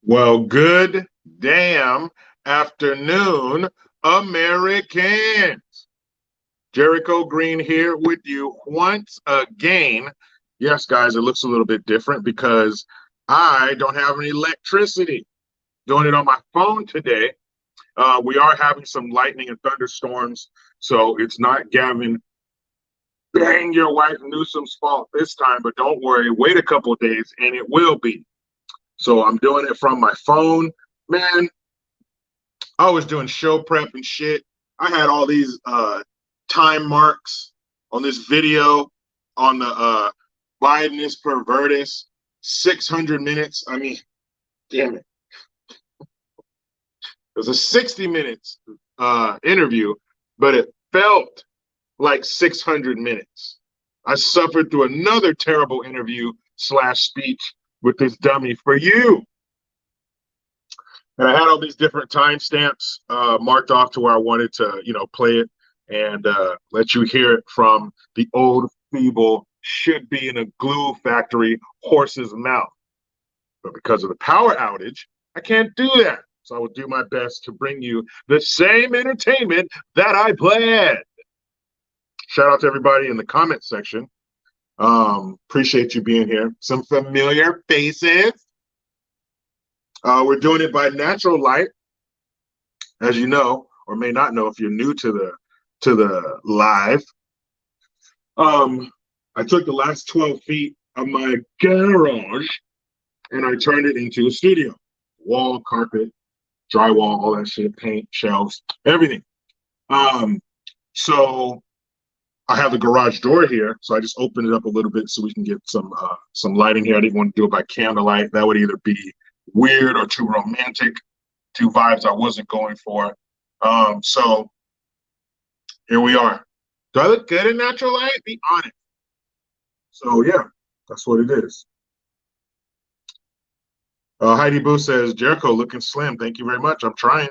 Well, good damn afternoon, Americans. Jericho Green here with you once again. Yes, guys, it looks a little bit different because I don't have any electricity. Doing it on my phone today. We are having some lightning and thunderstorms, so it's not Gavin bang your wife Newsom's fault this time, but don't worry, wait a couple of days and it will be. So I'm doing it from my phone. Man, I was doing show prep and shit. I had all these time marks on this video on the Bidenis Pervertis, 600 minutes. I mean, damn it. It was a 60 minutes interview, but it felt like 600 minutes. I suffered through another terrible interview / speech with this dummy for you. And I had all these different timestamps marked off to where I wanted to, play it and let you hear it from the old, feeble, should be in a glue factory horse's mouth. But because of the power outage, I can't do that. So I will do my best to bring you the same entertainment that I planned. Shout out to everybody in the comment section. Appreciate you being here. Some familiar faces. We're doing it by natural light, as you know, or may not know if you're new to the live. I took the last 12 feet of my garage and I turned it into a studio. Wall, carpet, drywall, all that shit, paint, shelves, everything. So I have the garage door here, so I just opened it up a little bit so we can get some lighting here. I didn't want to do it by candlelight. That would either be weird or too romantic, two vibes I wasn't going for. So here we are. Do I look good in natural light? Be honest. So yeah, that's what it is. Heidi Boo says, Jericho looking slim. Thank you very much. I'm trying.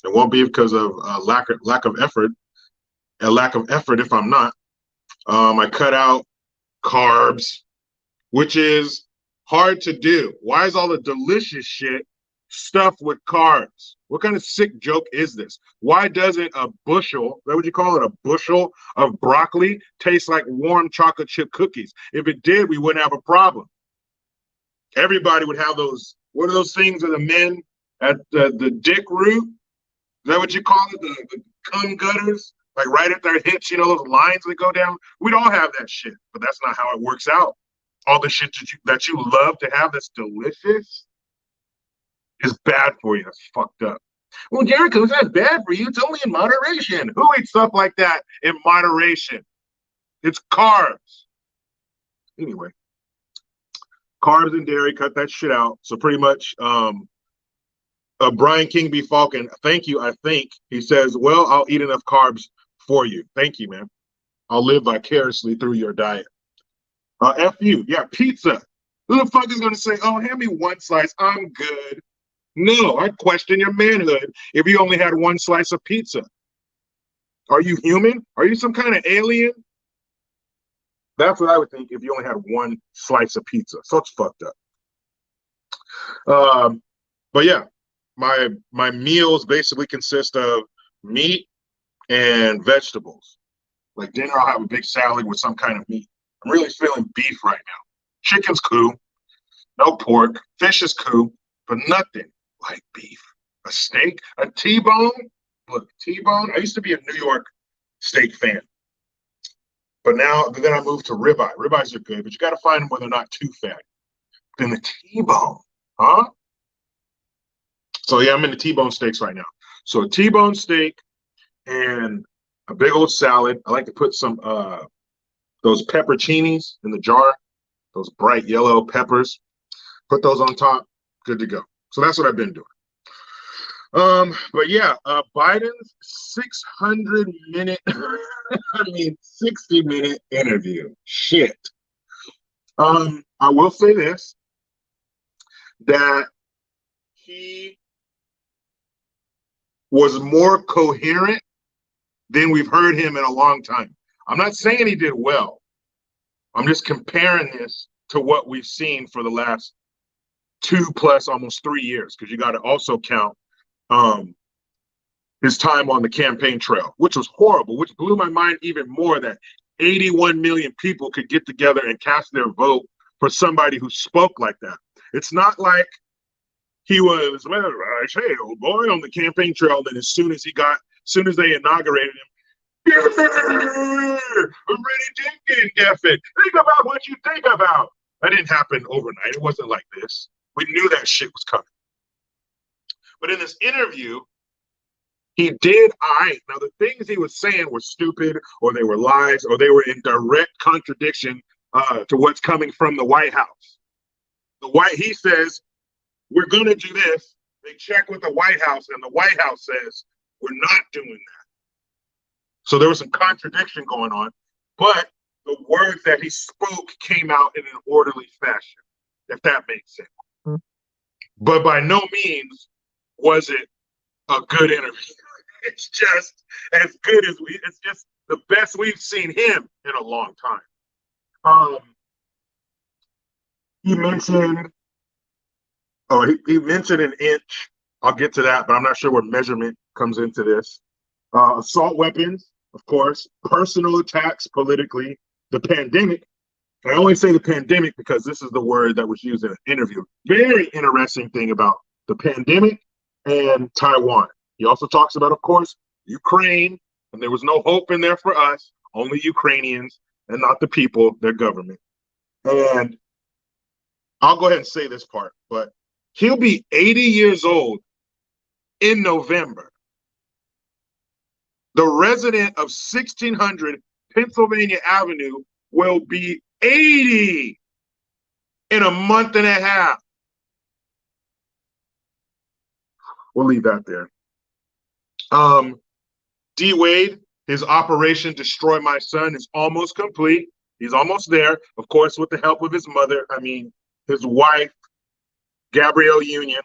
It won't be because of lack of effort. A lack of effort if I'm not. I cut out carbs, which is hard to do. Why is all the delicious shit stuffed with carbs? What kind of sick joke is this? Why doesn't a bushel, what would you call it, a bushel of broccoli taste like warm chocolate chip cookies? If it did, we wouldn't have a problem. Everybody would have those, what are those things of the men at the dick root? Is that what you call it? The cum gutters? Like right at their hips, those lines that go down? We'd all have that shit, but that's not how it works out. All the shit that you love to have that's delicious is bad for you. That's fucked up. Well, Jericho, it's not bad for you. It's only in moderation. Who eats stuff like that in moderation? It's carbs. Anyway, carbs and dairy, cut that shit out. So pretty much, Brian King B. Falcon, thank you, I think. He says, well, I'll eat enough carbs for you. Thank you, man. I'll live vicariously through your diet. F you. Yeah, pizza. Who the fuck is going to say, oh, hand me one slice. I'm good. No, I'd question your manhood if you only had one slice of pizza. Are you human? Are you some kind of alien? That's what I would think if you only had one slice of pizza. So it's fucked up. But yeah, my meals basically consist of meat and vegetables. Like dinner, I'll have a big salad with some kind of meat. I'm really feeling beef right now. Chicken's cool. No pork. Fish is cool. But nothing like beef. A steak, a T-bone. Look, T-bone. I used to be a New York steak fan. But then I moved to ribeye. Ribeyes are good, but you got to find them where they're not too fatty. Then the T-bone. Huh? So yeah, I'm into T-bone steaks right now. So a T-bone steak and a big old salad. I like to put some those pepperoncinis in the jar, those bright yellow peppers. Put those on top. Good to go. So that's what I've been doing. But yeah, Biden's 600-minute, 60-minute interview. Shit. I will say this, that he was more coherent than we've heard him in a long time. I'm not saying he did well. I'm just comparing this to what we've seen for the last 2+ almost 3 years, because you got to also count his time on the campaign trail, which was horrible, which blew my mind even more, that 81 million people could get together and cast their vote for somebody who spoke like that. It's not like he was, well, I say, old boy, on the campaign trail. Then as soon as they inaugurated him, I'm ready to get it. Think about what you think about. That didn't happen overnight. It wasn't like this. We knew that shit was coming. But in this interview, he did Now, the things he was saying were stupid, or they were lies, or they were in direct contradiction to what's coming from the White House. He says, we're going to do this. They check with the White House, and the White House says, we're not doing that. So there was some contradiction going on, but the words that he spoke came out in an orderly fashion, if that makes sense. Mm-hmm. But by no means was it a good interview. It's just as good as it's just the best we've seen him in a long time. He mentioned an inch. I'll get to that, but I'm not sure where measurement comes into this. Assault weapons, of course, personal attacks politically, the pandemic. I only say the pandemic because this is the word that was used in an interview. Very interesting thing about the pandemic and Taiwan. He also talks about, of course, Ukraine, and there was no hope in there for us, only Ukrainians and not the people, their government. And I'll go ahead and say this part, but he'll be 80 years old in November. The resident of 1600 Pennsylvania Avenue will be 80 in a month and a half. We'll leave that there. D. Wade, his operation Destroy My Son is almost complete. He's almost there, of course, with the help of his mother. His wife, Gabrielle Union,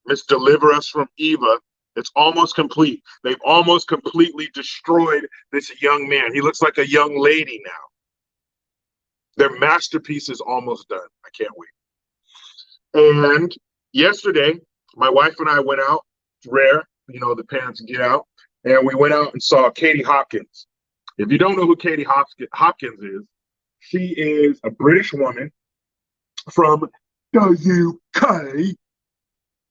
Miss Deliver Us from Eva. It's almost complete. They've almost completely destroyed this young man. He looks like a young lady now. Their masterpiece is almost done. I can't wait. And yesterday, my wife and I went out. It's rare, the parents get out. And we went out and saw Katie Hopkins. If you don't know who Katie Hopkins is, she is a British woman from the UK.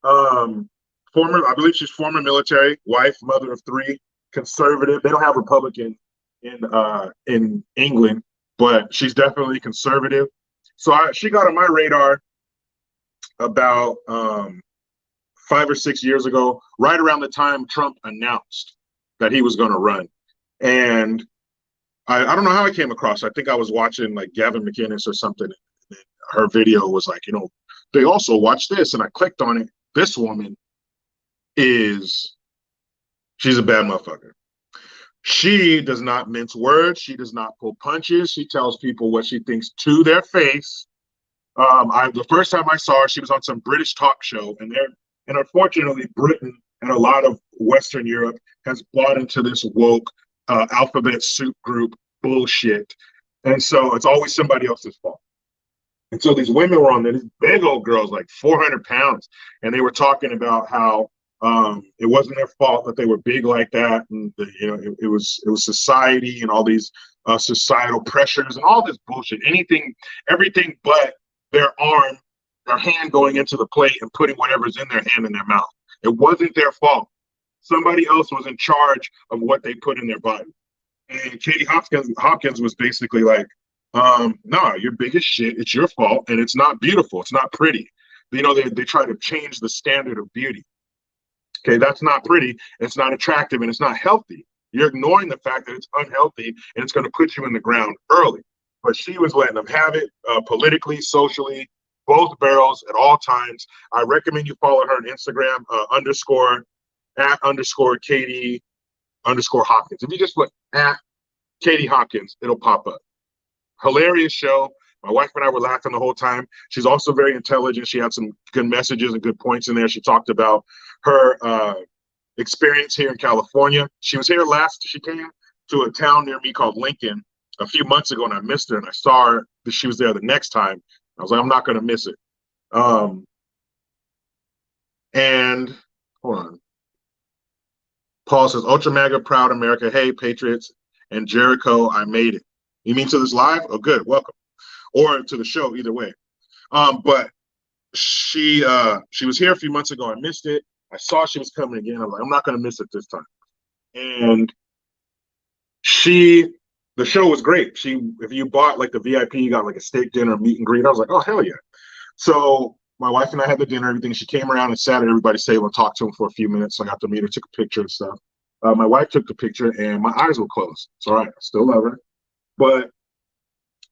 I believe she's former military, wife, mother of 3, conservative. They don't have Republican in England, but she's definitely conservative. So she got on my radar about 5 or 6 years ago, right around the time Trump announced that he was going to run. And I don't know how I came across it. I think I was watching like Gavin McInnes or something. And her video was like, they also watch this. And I clicked on it. This woman she's a bad motherfucker. She does not mince words. She does not pull punches. She tells people what she thinks to their face. The first time I saw her, she was on some British talk show, and unfortunately, Britain and a lot of Western Europe has bought into this woke alphabet soup group bullshit, and so it's always somebody else's fault. And so these women were on there, these big old girls, like 400 pounds, and they were talking about how it wasn't their fault that they were big like that, and it was society and all these societal pressures and all this bullshit. Everything but their hand going into the plate and putting whatever's in their hand in their mouth. It wasn't their fault. Somebody else was in charge of what they put in their body. And Katie Hopkins was basically like, no, you're big as shit. It's your fault, and it's not beautiful. It's not pretty. They try to change the standard of beauty. Okay, that's not pretty. It's not attractive, and it's not healthy. You're ignoring the fact that it's unhealthy, and it's going to put you in the ground early. But she was letting them have it politically, socially, both barrels at all times. I recommend you follow her on Instagram, @_Katie _Hopkins. If you just put @Katie Hopkins, it'll pop up. Hilarious show. My wife and I were laughing the whole time. She's also very intelligent. She had some good messages and good points in there. She talked about her experience here in California. She was here she came to a town near me called Lincoln a few months ago, and I missed her, and I saw her that she was there the next time. I was like, I'm not going to miss it. And hold on. Paul says, Ultra MAGA, proud America. Hey, Patriots and Jericho, I made it. You mean to this live? Oh, good. Welcome. Or to the show, either way. But she was here a few months ago. I missed it. I saw she was coming again. I was like, I'm not going to miss it this time. And the show was great. If you bought like the VIP, you got like a steak dinner, meet and greet. I was like, oh, hell yeah. So my wife and I had the dinner, everything. She came around and sat at everybody's table and talked to him for a few minutes. So I got to meet her, took a picture and stuff. My wife took the picture and my eyes were closed. It's all right. I still love her. But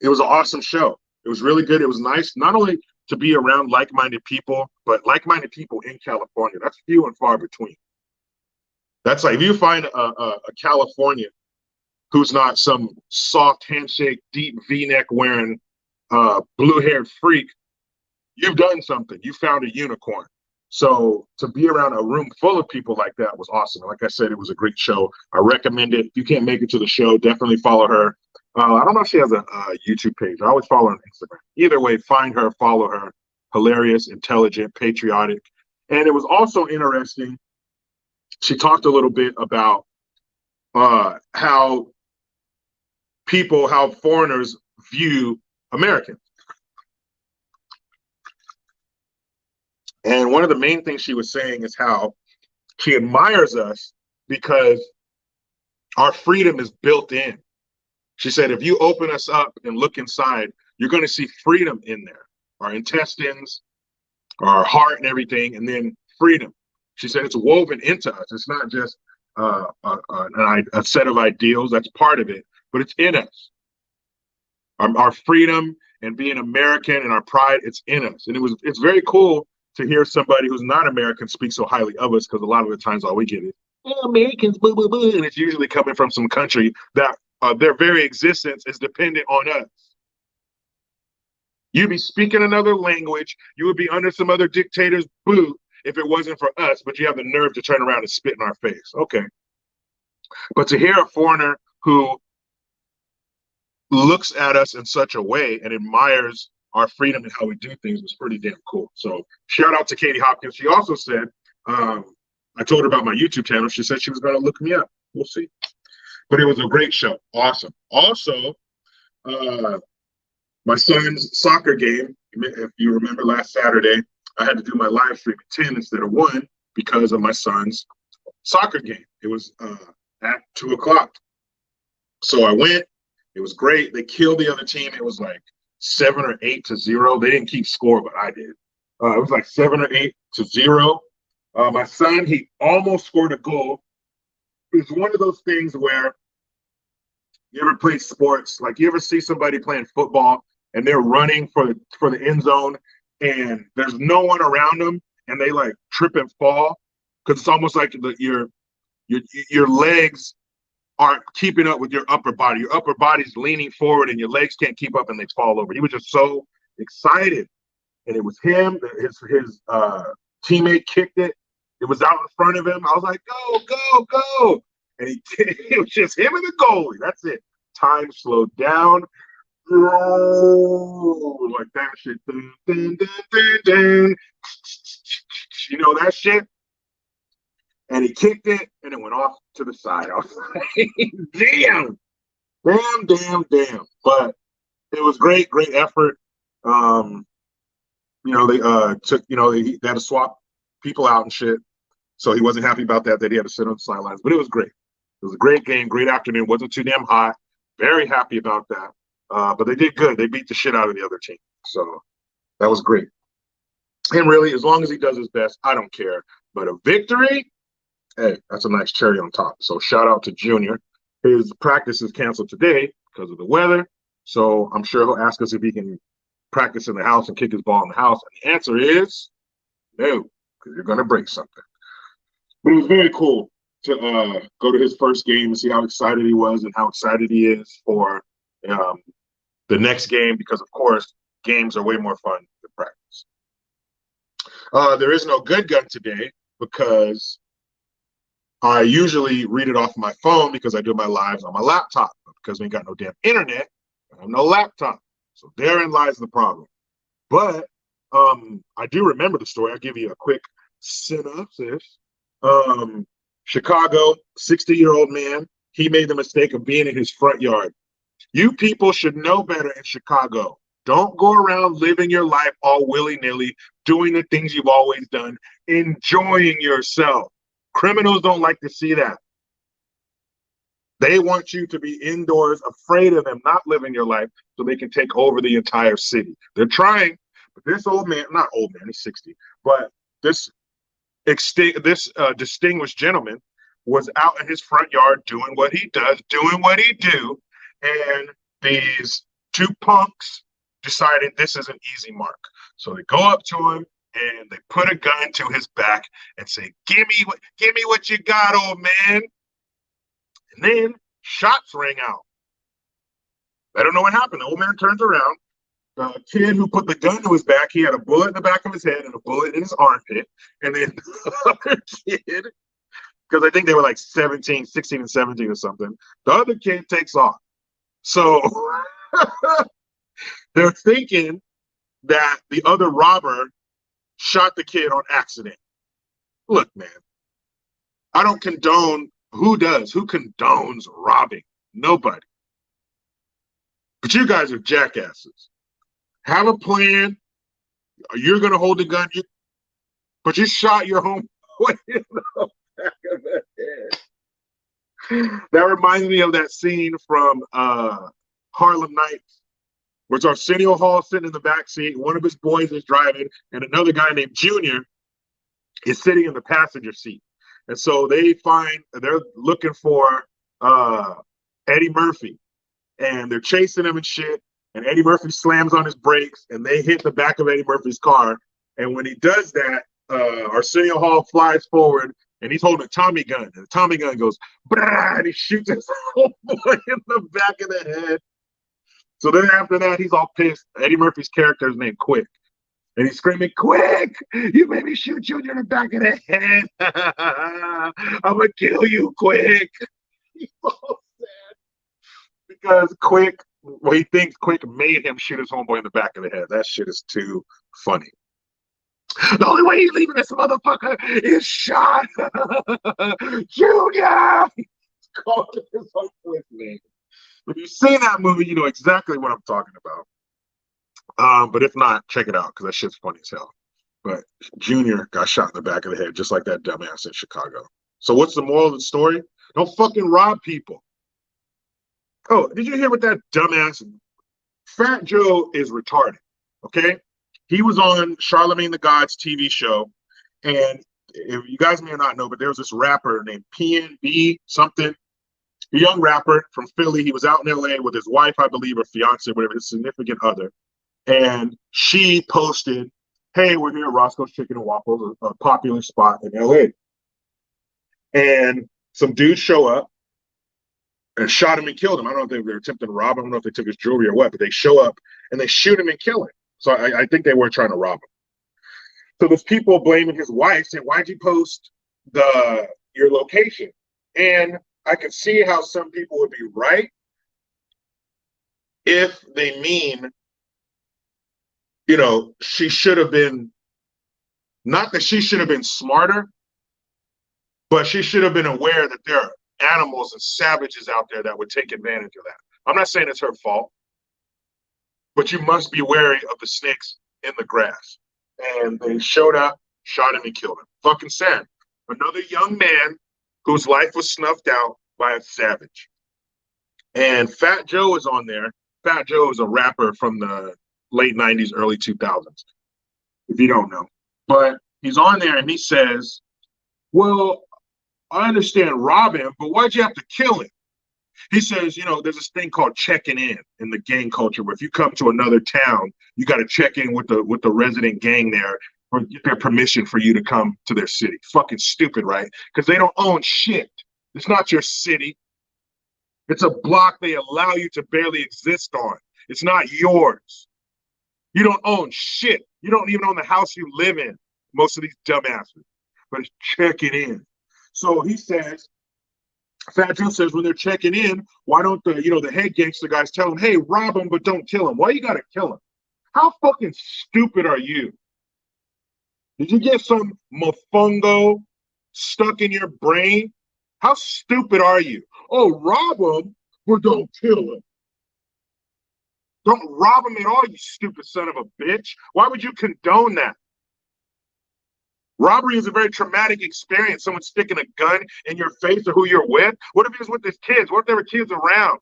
it was an awesome show. It was really good. It was nice, not only to be around like-minded people, but like-minded people in California. That's few and far between. That's like, if you find a Californian who's not some soft handshake, deep V-neck wearing blue-haired freak, you've done something. You found a unicorn. So to be around a room full of people like that was awesome. Like I said, it was a great show. I recommend it. If you can't make it to the show, definitely follow her. I don't know if she has a YouTube page. I always follow her on Instagram. Either way, find her, follow her. Hilarious, intelligent, patriotic. And it was also interesting. She talked a little bit about how foreigners view Americans. And one of the main things she was saying is how she admires us because our freedom is built in. She said, if you open us up and look inside, you're going to see freedom in there. Our intestines, our heart and everything, and then freedom. She said it's woven into us. It's not just a set of ideals. That's part of it, but it's in us. Our freedom and being American and our pride, it's in us. And it's very cool to hear somebody who's not American speak so highly of us, because a lot of the times all we get is, oh, Americans, blah, blah, blah. And it's usually coming from some country that their very existence is dependent on us. You'd be speaking another language. You would be under some other dictator's boot if it wasn't for us, but you have the nerve to turn around and spit in our face. Okay. But to hear a foreigner who looks at us in such a way and admires our freedom and how we do things was pretty damn cool. So shout out to Katie Hopkins. She also said, I told her about my YouTube channel. She said she was going to look me up. We'll see. But it was a great show. Awesome. Also, my son's soccer game, if you remember last Saturday, I had to do my live stream at 10 instead of 1 because of my son's soccer game. It was at 2 o'clock. So I went. It was great. They killed the other team. It was like 7 or 8-0. They didn't keep score, but I did. It was like 7 or 8-0. My son, he almost scored a goal. It's one of those things where you ever play sports, like you ever see somebody playing football and they're running for the end zone and there's no one around them and they like trip and fall because it's almost like your legs aren't keeping up with your upper body. Your upper body's leaning forward and your legs can't keep up and they fall over. He was just so excited. And it was him, his teammate kicked it. It was out in front of him. I was like, go, go, go. And it was just him and the goalie. That's it. Time slowed down. Like that shit. Dun, dun, dun, dun, dun. You know that shit? And he kicked it, and it went off to the side. I was like, damn. But it was great effort. They took, they had to swap people out and shit. So he wasn't happy about that he had to sit on the sidelines. But it was great. It was a great game, great afternoon. Wasn't too damn hot. Very happy about that. But they did good. They beat the shit out of the other team. So that was great. And really, as long as he does his best, I don't care. But a victory, hey, that's a nice cherry on top. So shout out to Junior. His practice is canceled today because of the weather. So I'm sure he'll ask us if he can practice in the house and kick his ball in the house. And the answer is no, because you're going to break something. But it was very cool to go to his first game and see how excited he was and how excited he is for the next game, because, of course, games are way more fun than practice. There is no good gun today because I usually read it off my phone because I do my lives on my laptop. But because we ain't got no damn internet, I have no laptop. So therein lies the problem. But I do remember the story. I'll give you a quick Synopsis. Chicago, 60-year-old man. He made the mistake of being in his front yard. You people should know better in Chicago. Don't go around living your life all willy-nilly, doing the things you've always done, enjoying yourself. Criminals don't like to see that. They want you to be indoors, afraid of them not living your life so they can take over the entire city. They're trying, but this old man, not old man, he's 60, but this distinguished gentleman was out in his front yard doing what he does, doing what he do, and these two punks decided this is an easy mark. So they go up to him and they put a gun to his back and say, give me what you got, old man. And then shots rang out. I don't know what happened. The old man turns around. The kid who put the gun to his back, he had a bullet in the back of his head and a bullet in his armpit. And then the other kid, because I think they were like 16 and 17 or something, the other kid takes off. So they're thinking that the other robber shot the kid on accident. Look, man, I don't condone. Who does? Who condones robbing? Nobody. But you guys are jackasses. Have a plan. You're going to hold the gun, but you shot your homeboy in the back of the head. That reminds me of that scene from Harlem Nights, where it's Arsenio Hall sitting in the back seat, one of his boys is driving, and another guy named Junior is sitting in the passenger seat. And so they're looking for Eddie Murphy, and they're chasing him and shit. And Eddie Murphy slams on his brakes, and they hit the back of Eddie Murphy's car. And when he does that, Arsenio Hall flies forward, and he's holding a Tommy gun. And the Tommy gun goes, brah, and he shoots his homeboy in the back of the head. So then after that, he's all pissed. Eddie Murphy's character is named Quick. And he's screaming, quick, you made me shoot you in the back of the head. I'm going to kill you, Quick. He's so sad. Because Quick, well, he thinks Quick made him shoot his homeboy in the back of the head. That shit is too funny. The only way he's leaving this motherfucker is shot. Junior! He's calling his homeboy's name. If you've seen that movie, you know exactly what I'm talking about. But if not, check it out because that shit's funny as hell. But Junior got shot in the back of the head just like that dumbass in Chicago. So what's the moral of the story? Don't fucking rob people. Oh, did you hear what that dumbass Fat Joe is retarded? Okay, he was on Charlemagne the God's TV show, and if you guys may not know, but there was this rapper named PNB something, a young rapper from Philly. He was out in LA with his wife, I believe, or fiance, whatever, his significant other. And she posted, hey, we're here at Roscoe's Chicken and Waffles, a popular spot in LA. And some dudes show up and shot him and killed him. I don't know if they were attempting to rob him. I don't know if they took his jewelry or what, but they show up and they shoot him and kill him. So I think they were trying to rob him. So there's people blaming his wife, saying, why'd you post your location? And I can see how some people would be right if they mean, you know, she should have been, not that she should have been smarter, but she should have been aware that there are animals and savages out there that would take advantage of that. I'm not saying it's her fault, but you must be wary of the snakes in the grass. And they showed up, shot him, and killed him. Fucking sad. Another young man whose life was snuffed out by a savage. And Fat Joe is on there. Fat Joe is a rapper from the late 90s, early 2000s, if you don't know. But he's on there and he says, well, I understand robbing him, but why'd you have to kill him? He says, you know, there's this thing called checking in the gang culture, where if you come to another town, you got to check in with the resident gang there or get their permission for you to come to their city. Fucking stupid, right? Because they don't own shit. It's not your city. It's a block they allow you to barely exist on. It's not yours. You don't own shit. You don't even own the house you live in, most of these dumbasses. But it's checking in. So he says, Fat Joe says, when they're checking in, why don't the head gangster guys tell them, hey, rob him, but don't kill him? Why you got to kill him? How fucking stupid are you? Did you get some mofongo stuck in your brain? How stupid are you? Oh, rob him, but don't kill him. Don't rob him at all, you stupid son of a bitch. Why would you condone that? Robbery is a very traumatic experience. Someone sticking a gun in your face or who you're with. What if he was with his kids? What if there were kids around?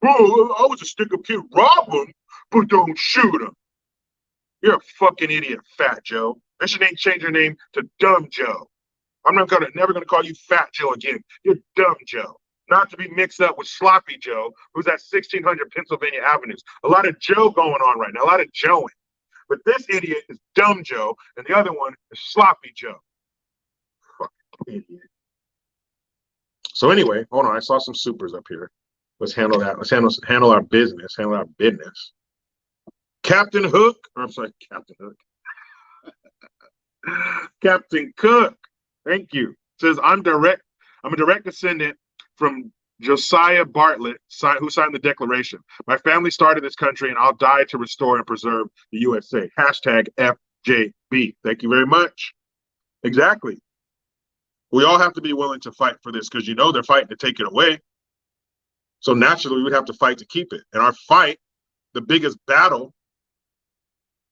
Oh, I was a stick-up kid. Rob him, but don't shoot him. You're a fucking idiot, Fat Joe. They should change your name to Dumb Joe. I'm never gonna call you Fat Joe again. You're Dumb Joe. Not to be mixed up with Sloppy Joe, who's at 1600 Pennsylvania Avenues. A lot of Joe going on right now, a lot of Joeing. But this idiot is Dumb Joe, and the other one is Sloppy Joe. Fucking idiot. So anyway, hold on. I saw some supers up here. Let's handle that. Let's handle our business. Handle our business. Captain Hook, or I'm sorry, Captain Hook. Captain Cook. Thank you. Says I'm a direct descendant from Josiah Bartlett, who signed the Declaration. My family started this country, and I'll die to restore and preserve the USA. Hashtag FJB. Thank you very much. Exactly. We all have to be willing to fight for this because they're fighting to take it away. So naturally, we would have to fight to keep it. And our fight, the biggest battle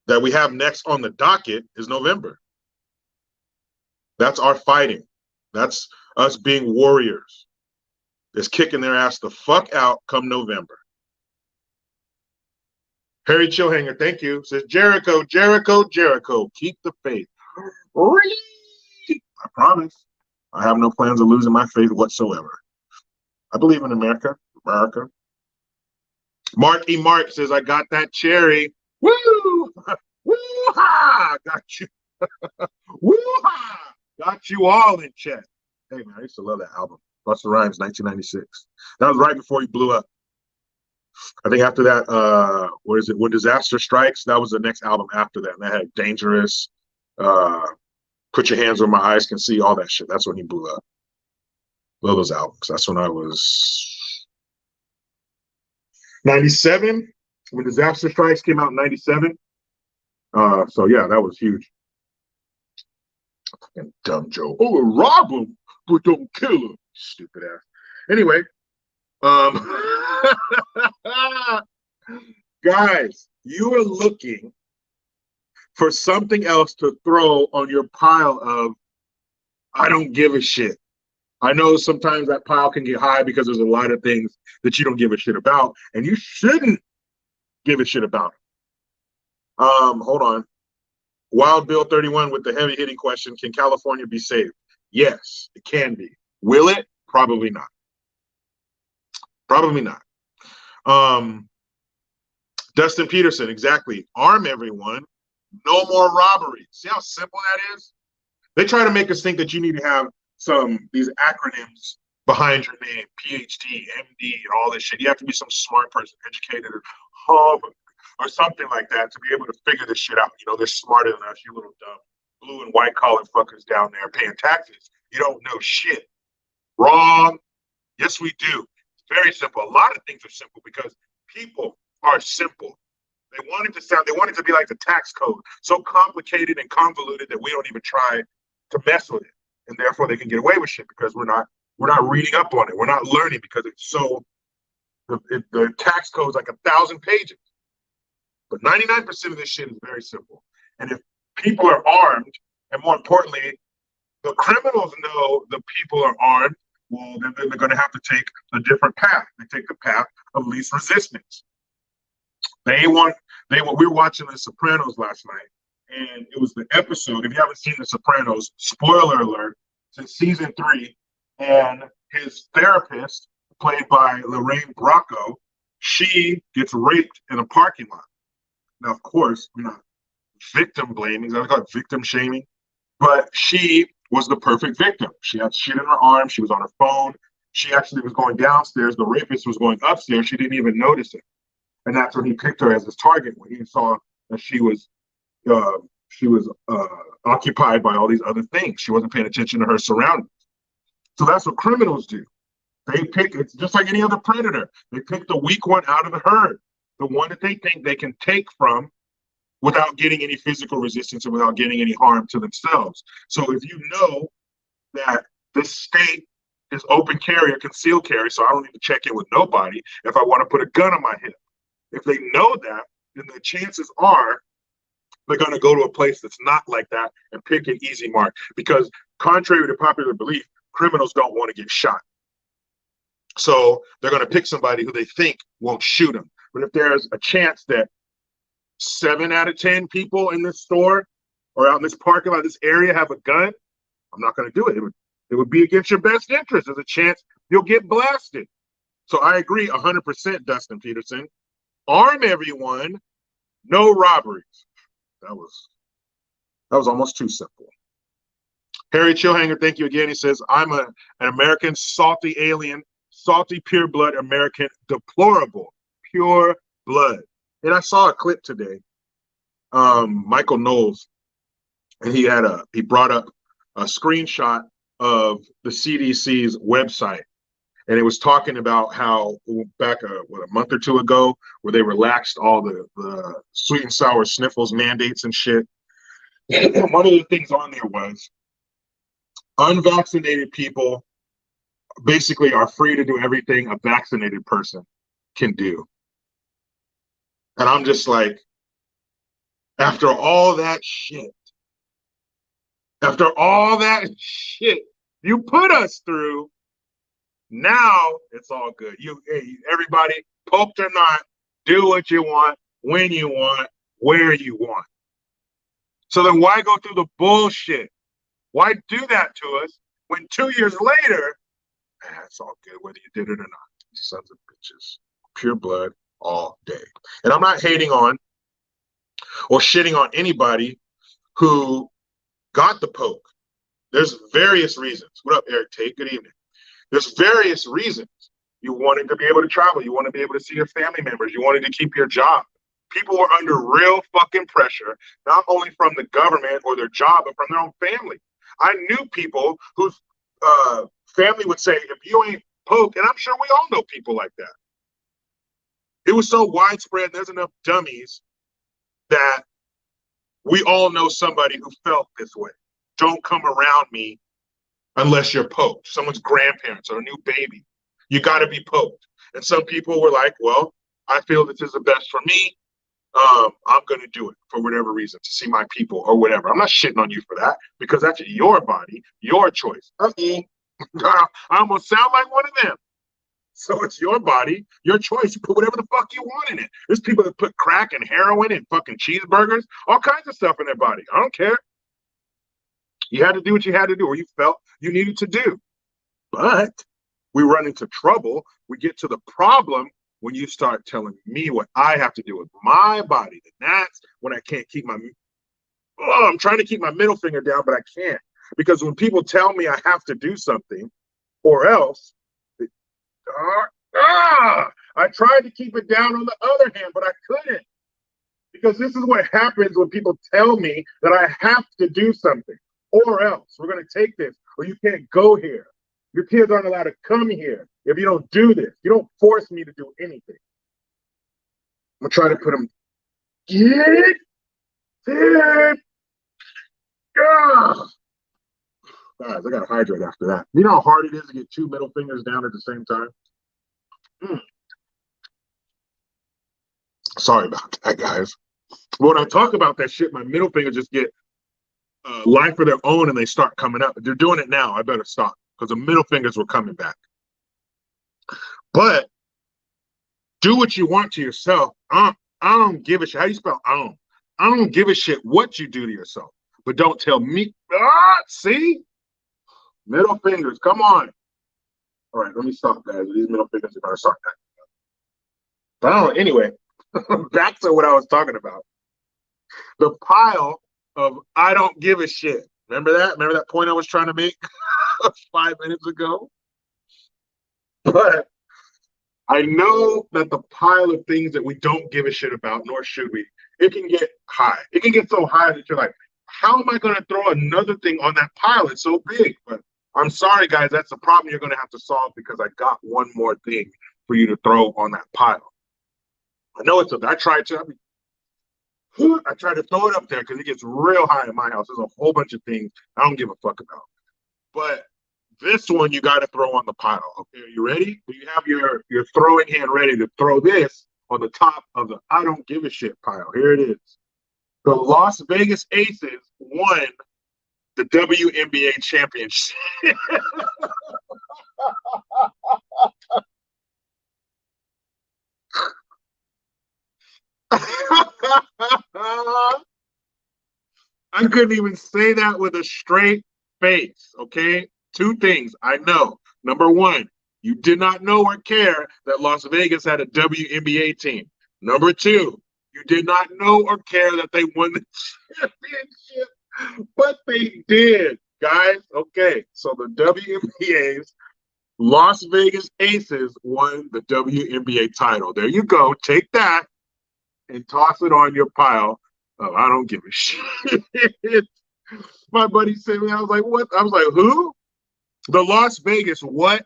that we have next on the docket is November. That's our fighting. That's us being warriors. It's kicking their ass the fuck out come November. Harry Chillhanger, thank you. Says Jericho, keep the faith. I promise. I have no plans of losing my faith whatsoever. I believe in America. Mark E. Mark says, I got that cherry. Woo! Woo-ha! Got you. Woo-ha! Got you all in check. Hey, man, I used to love that album. Busta Rhymes, 1996. That was right before he blew up. I think after that, When Disaster Strikes, that was the next album after that. And that had Dangerous, Put Your Hands Where My Eyes Can See, all that shit. That's when he blew up. Love those albums. That's when I was 97. When Disaster Strikes came out in 97. So yeah, that was huge. Fucking Dumb Joe. Oh, rob him, but don't kill him. Stupid ass. Anyway, guys, you are looking for something else to throw on your pile of I don't give a shit. I know sometimes that pile can get high because there's a lot of things that you don't give a shit about, and you shouldn't give a shit about. Hold on. Wild Bill 31 with the heavy hitting question: can California be saved? Yes, it can be. Will it? Probably not. Probably not. Dustin Peterson, exactly. Arm everyone. No more robbery. See how simple that is? They try to make us think that you need to have these acronyms behind your name, PhD, MD, and all this shit. You have to be some smart person, educated at Harvard or something like that to be able to figure this shit out. They're smarter than us, you little dumb blue and white collar fuckers down there paying taxes. You don't know shit. Wrong. Yes, we do. It's very simple. A lot of things are simple because people are simple. They want it to be like the tax code, so complicated and convoluted that we don't even try to mess with it. And therefore they can get away with shit because we're not reading up on it. We're not learning because it's so, the tax code is like 1,000 pages. But 99% of this shit is very simple. And if people are armed, and more importantly, the criminals know the people are armed, well, then they're going to have to take a different path. They take the path of least resistance. We were watching The Sopranos last night, and it was the episode, if you haven't seen The Sopranos, spoiler alert, since season 3, and his therapist, played by Lorraine Bracco, she gets raped in a parking lot. Now, of course, we're not victim blaming, I call it victim shaming, but she was the perfect victim. She had shit in her arm, she was on her phone, she actually was going downstairs, the rapist was going upstairs, she didn't even notice it. And that's when he picked her as his target, when he saw that she was occupied by all these other things. She wasn't paying attention to her surroundings. So that's what criminals do. It's just like any other predator. They pick the weak one out of the herd, the one that they think they can take from without getting any physical resistance and without getting any harm to themselves. So if you know that this state is open carry or concealed carry, so I don't need to check in with nobody if I want to put a gun on my hip. If they know that, then the chances are they're going to go to a place that's not like that and pick an easy mark. Because contrary to popular belief, criminals don't want to get shot. So they're going to pick somebody who they think won't shoot them. But if there's a chance that 7 out of 10 people in this store or out in this parking lot, this area have a gun, I'm not going to do it. It would be against your best interest. There's a chance you'll get blasted. So I agree 100%, Dustin Peterson. Arm everyone, no robberies. That was almost too simple. Harry Chillhanger, thank you again. He says, I'm an American salty alien, salty pure blood American, deplorable pure blood. And I saw a clip today, Michael Knowles, and he brought up a screenshot of the CDC's website. And it was talking about how back a month or two ago, where they relaxed all the sweet and sour sniffles mandates and shit. And one of the things on there was unvaccinated people basically are free to do everything a vaccinated person can do. And I'm just like, after all that shit you put us through, now it's all good. Everybody, poked or not, do what you want, when you want, where you want. So then why go through the bullshit? Why do that to us when 2 years later, it's all good whether you did it or not. These sons of bitches. Pure blood all day. And I'm not hating on or shitting on anybody who got the poke. There's various reasons. What up, Eric Tate? Good evening. There's various reasons. You wanted to be able to travel. You want to be able to see your family members. You wanted to keep your job. People were under real fucking pressure, not only from the government or their job, but from their own family. I knew people whose family would say, if you ain't poked, and I'm sure we all know people like that. It was so widespread, there's enough dummies that we all know somebody who felt this way. Don't come around me unless you're poked. Someone's grandparents or a new baby. You got to be poked. And some people were like, well, I feel this is the best for me. I'm going to do it for whatever reason, to see my people or whatever. I'm not shitting on you for that because that's your body, your choice. I almost sound like one of them. So it's your body, your choice. You put whatever the fuck you want in it. There's people that put crack and heroin and fucking cheeseburgers, all kinds of stuff in their body. I don't care. You had to do what you had to do or you felt you needed to do. But we run into trouble. We get to the problem when you start telling me what I have to do with my body. And that's when I can't keep I'm trying to keep my middle finger down, but I can't. Because when people tell me I have to do something or else, I tried to keep it down on the other hand, but I couldn't. Because this is what happens when people tell me that I have to do something or else we're going to take this or you can't go here. Your kids aren't allowed to come here if you don't do this. You don't force me to do anything. I'm going to try to put them. Get it. Guys, I got to hydrate after that. You know how hard it is to get 2 middle fingers down at the same time? Sorry about that, guys. But when I talk about that shit, my middle fingers just get life of their own and they start coming up. If they're doing it now, I better stop because the middle fingers were coming back. But do what you want to yourself. I don't give a shit. How do you spell I don't give a shit what you do to yourself. But don't tell me. See? Middle fingers. Come on. All right, let me stop, guys. These middle fingers are going to start that. But I don't know. Anyway, back to what I was talking about. The pile of I don't give a shit. Remember that? Remember that point I was trying to make 5 minutes ago? But I know that the pile of things that we don't give a shit about, nor should we, it can get high. It can get so high that you're like, how am I going to throw another thing on that pile? It's so big. But I'm sorry, guys. That's the problem you're going to have to solve because I got one more thing for you to throw on that pile. I know I tried to. I try to throw it up there because it gets real high in my house. There's a whole bunch of things I don't give a fuck about. But this one you got to throw on the pile. Okay, are you ready? Do you have your throwing hand ready to throw this on the top of the I don't give a shit pile? Here it is. The Las Vegas Aces won the WNBA championship. I couldn't even say that with a straight face, okay? Two things I know. Number one, you did not know or care that Las Vegas had a WNBA team. Number two, you did not know or care that they won the championship, but they did, guys. Okay, so the WNBA's Las Vegas Aces won the WNBA title. There you go. Take that and toss it on your pile. Oh, I don't give a shit. My buddy said me, I was like, what? I was like, who? The Las Vegas what?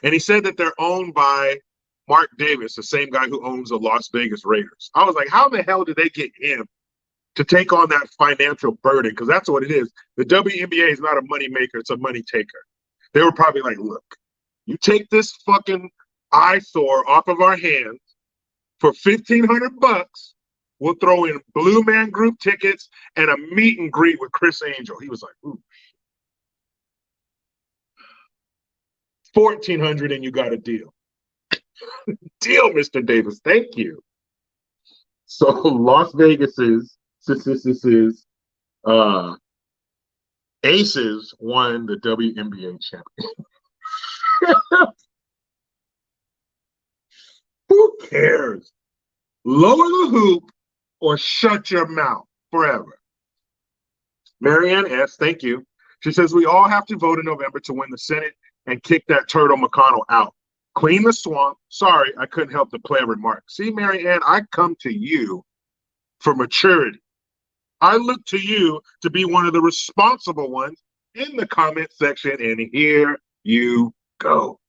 And he said that they're owned by Mark Davis, the same guy who owns the Las Vegas Raiders. I was like, how the hell did they get him to take on that financial burden? Because that's what it is. The WNBA is not a money maker, it's a money taker. They were probably like, look, you take this fucking eyesore off of our hands for $1,500, we'll throw in Blue Man Group tickets and a meet and greet with Chris Angel. He was like, ooh. 1,400 and you got a deal. Deal, Mr. Davis. Thank you. So Las Vegas's Aces won the WNBA championship. Who cares? Lower the hoop or shut your mouth forever. Marianne S., thank you. She says, we all have to vote in November to win the Senate and kick that turtle McConnell out. Clean the swamp. Sorry, I couldn't help to play a remark. See, Marianne, I come to you for maturity. I look to you to be one of the responsible ones in the comment section, and here you go.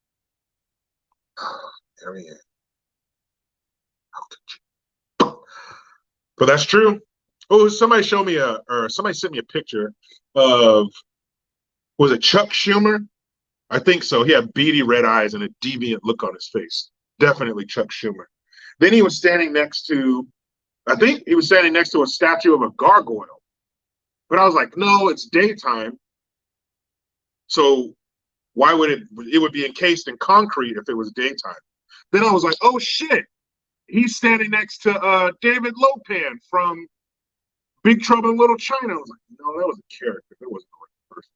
Marianne. But that's true. Oh, somebody showed me somebody sent me a picture of, was it Chuck Schumer? I think so. He had beady red eyes and a deviant look on his face. Definitely Chuck Schumer. Then he was standing next to, I think he was standing next to a statue of a gargoyle. But I was like, no, it's daytime. So why would it would be encased in concrete if it was daytime? Then I was like, oh shit. He's standing next to David Lopan from Big Trouble in Little China. I was like, no, that was a character. That wasn't the right person.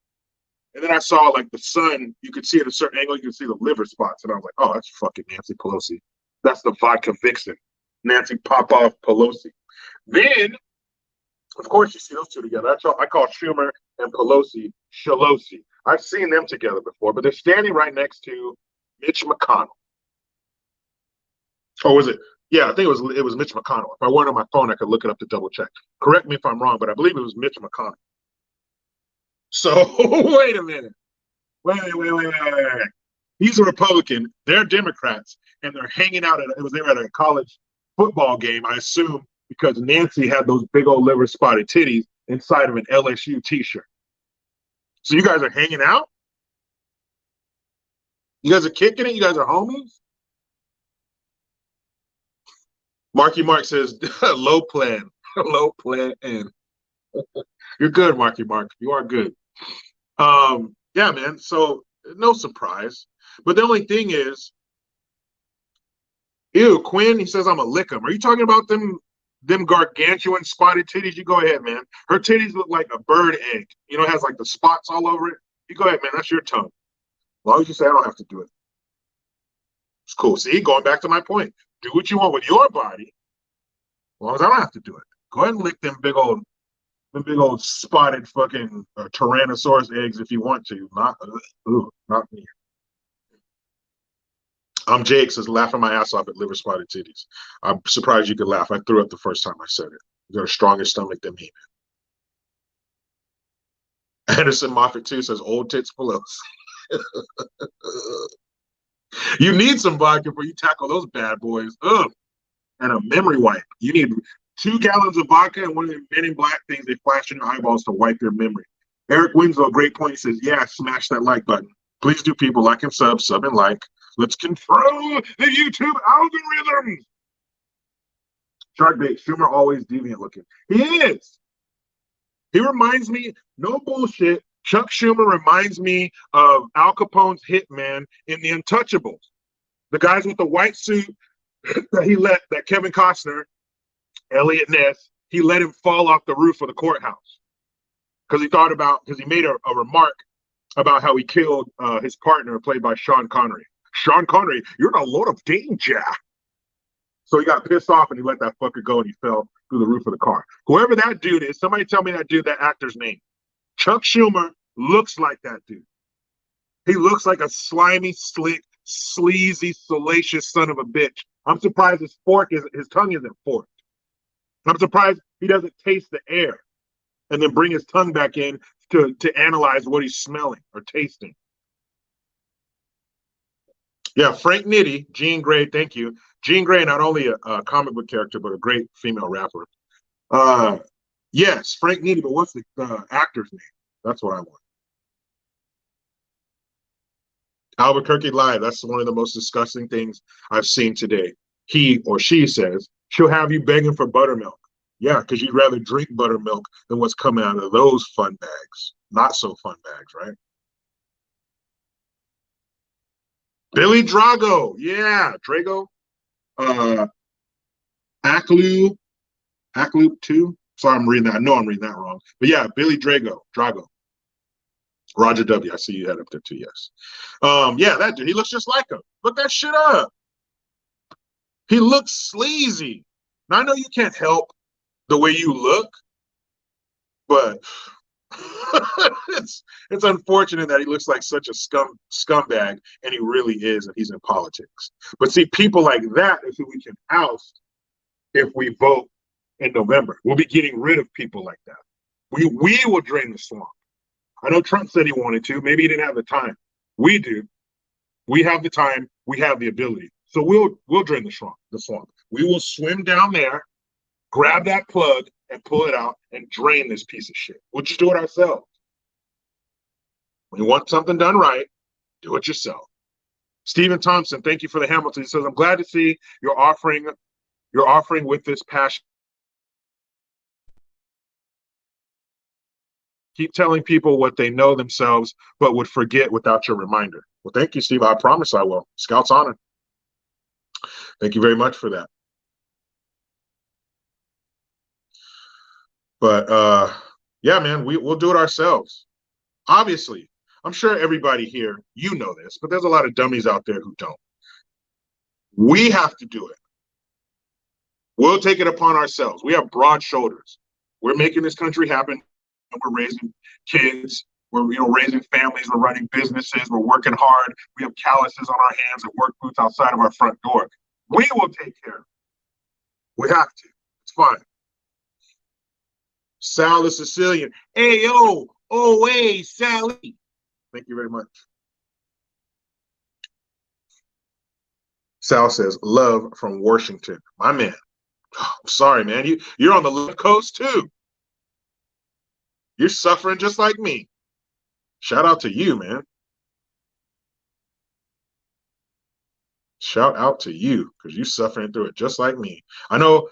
And then I saw like the sun. You could see at a certain angle, you could see the liver spots. And I was like, oh, that's fucking Nancy Pelosi. That's the vodka vixen, Nancy Popoff Pelosi. Then, of course, you see those two together. I call Schumer and Pelosi Shalosi. I've seen them together before, but they're standing right next to Mitch McConnell. Or was it? Yeah, I think it was Mitch McConnell. If I weren't on my phone, I could look it up to double check. Correct me if I'm wrong, but I believe it was Mitch McConnell. So wait a minute. Wait. He's a Republican. They're Democrats, and they're hanging out they were at a college football game, I assume, because Nancy had those big old liver spotted titties inside of an LSU t-shirt. So you guys are hanging out? You guys are kicking it? You guys are homies? Marky Mark says, low plan. Low plan. You're good, Marky Mark. You are good. Yeah, man. So no surprise. But the only thing is, ew, Quinn, he says I'm a lick 'em. Are you talking about them gargantuan spotted titties? You go ahead, man. Her titties look like a bird egg. You know, it has like the spots all over it. You go ahead, man. That's your tongue. As long as you say I don't have to do it. It's cool. See, going back to my point. Do what you want with your body, as long as I don't have to do it. Go ahead and lick them big old spotted fucking Tyrannosaurus eggs if you want to. Not me. Jake says, laughing my ass off at liver spotted titties. I'm surprised you could laugh. I threw up the first time I said it. You got a stronger stomach than me, man. Anderson Moffat too says, old tits Pelosi. You need some vodka before you tackle those bad boys. Ugh. And a memory wipe. You need 2 gallons of vodka and one of the Men in Black things they flash in your eyeballs to wipe your memory. Eric Winslow, great point, says, yeah, smash that like button. Please do, people. Like and sub and like. Let's control the YouTube algorithms. Shark bait, Schumer always deviant looking. He is. He reminds me, no bullshit, Chuck Schumer reminds me of Al Capone's hitman in The Untouchables. The guys with the white suit that Kevin Costner, Elliot Ness, he let him fall off the roof of the courthouse. Because he made a remark about how he killed his partner, played by Sean Connery. Sean Connery, you're in a lot of danger. So he got pissed off and he let that fucker go and he fell through the roof of the car. Whoever that dude is, somebody tell me that actor's name. Chuck Schumer looks like that dude. He looks like a slimy, slick, sleazy, salacious son of a bitch. I'm surprised his tongue isn't forked. I'm surprised he doesn't taste the air and then bring his tongue back in to analyze what he's smelling or tasting. Yeah, Frank Nitti, Jean Grey, thank you. Jean Grey, not only a comic book character, but a great female rapper. Yes, Frank Nitti, but what's the actor's name? That's what I want. Albuquerque Live, that's one of the most disgusting things I've seen today. He or she says, she'll have you begging for buttermilk. Yeah, because you'd rather drink buttermilk than what's coming out of those fun bags. Not so fun bags, right? Billy Drago, yeah, Drago. Aklu 2. Sorry, I'm reading that. I know I'm reading that wrong. But yeah, Billy Drago. Roger W. I see you had up there too, yes. Yeah, that dude, he looks just like him. Look that shit up. He looks sleazy. Now, I know you can't help the way you look, but it's unfortunate that he looks like such a scumbag, and he really is, and he's in politics. But see, people like that is who we can oust if we vote in November. We'll be getting rid of people like that. We will drain the swamp. I know Trump said he wanted to. Maybe he didn't have the time. We do. We have the time. We have the ability. So we'll drain the swamp. We will swim down there, grab that plug, and pull it out and drain this piece of shit. We'll just do it ourselves. When you want something done right, do it yourself. Stephen Thompson, thank you for the Hamilton. He says, I'm glad to see you're offering with this passion. Keep telling people what they know themselves, but would forget without your reminder. Well, thank you, Steve. I promise I will. Scout's honor. Thank you very much for that. But yeah, man, we'll do it ourselves. Obviously, I'm sure everybody here, you know this, but there's a lot of dummies out there who don't. We have to do it. We'll take it upon ourselves. We have broad shoulders. We're making this country happen. We're raising kids. We're raising families. We're running businesses. We're working hard. We have calluses on our hands and work boots outside of our front door. We will take care of it. We have to. It's fine. Sal the Sicilian. Hey, yo. Oh, hey, Sally. Thank you very much. Sal says, love from Washington. My man. Oh, I'm sorry, man. You're on the left coast, too. You're suffering just like me. Shout out to you, man. Shout out to you, because you're suffering through it just like me. I know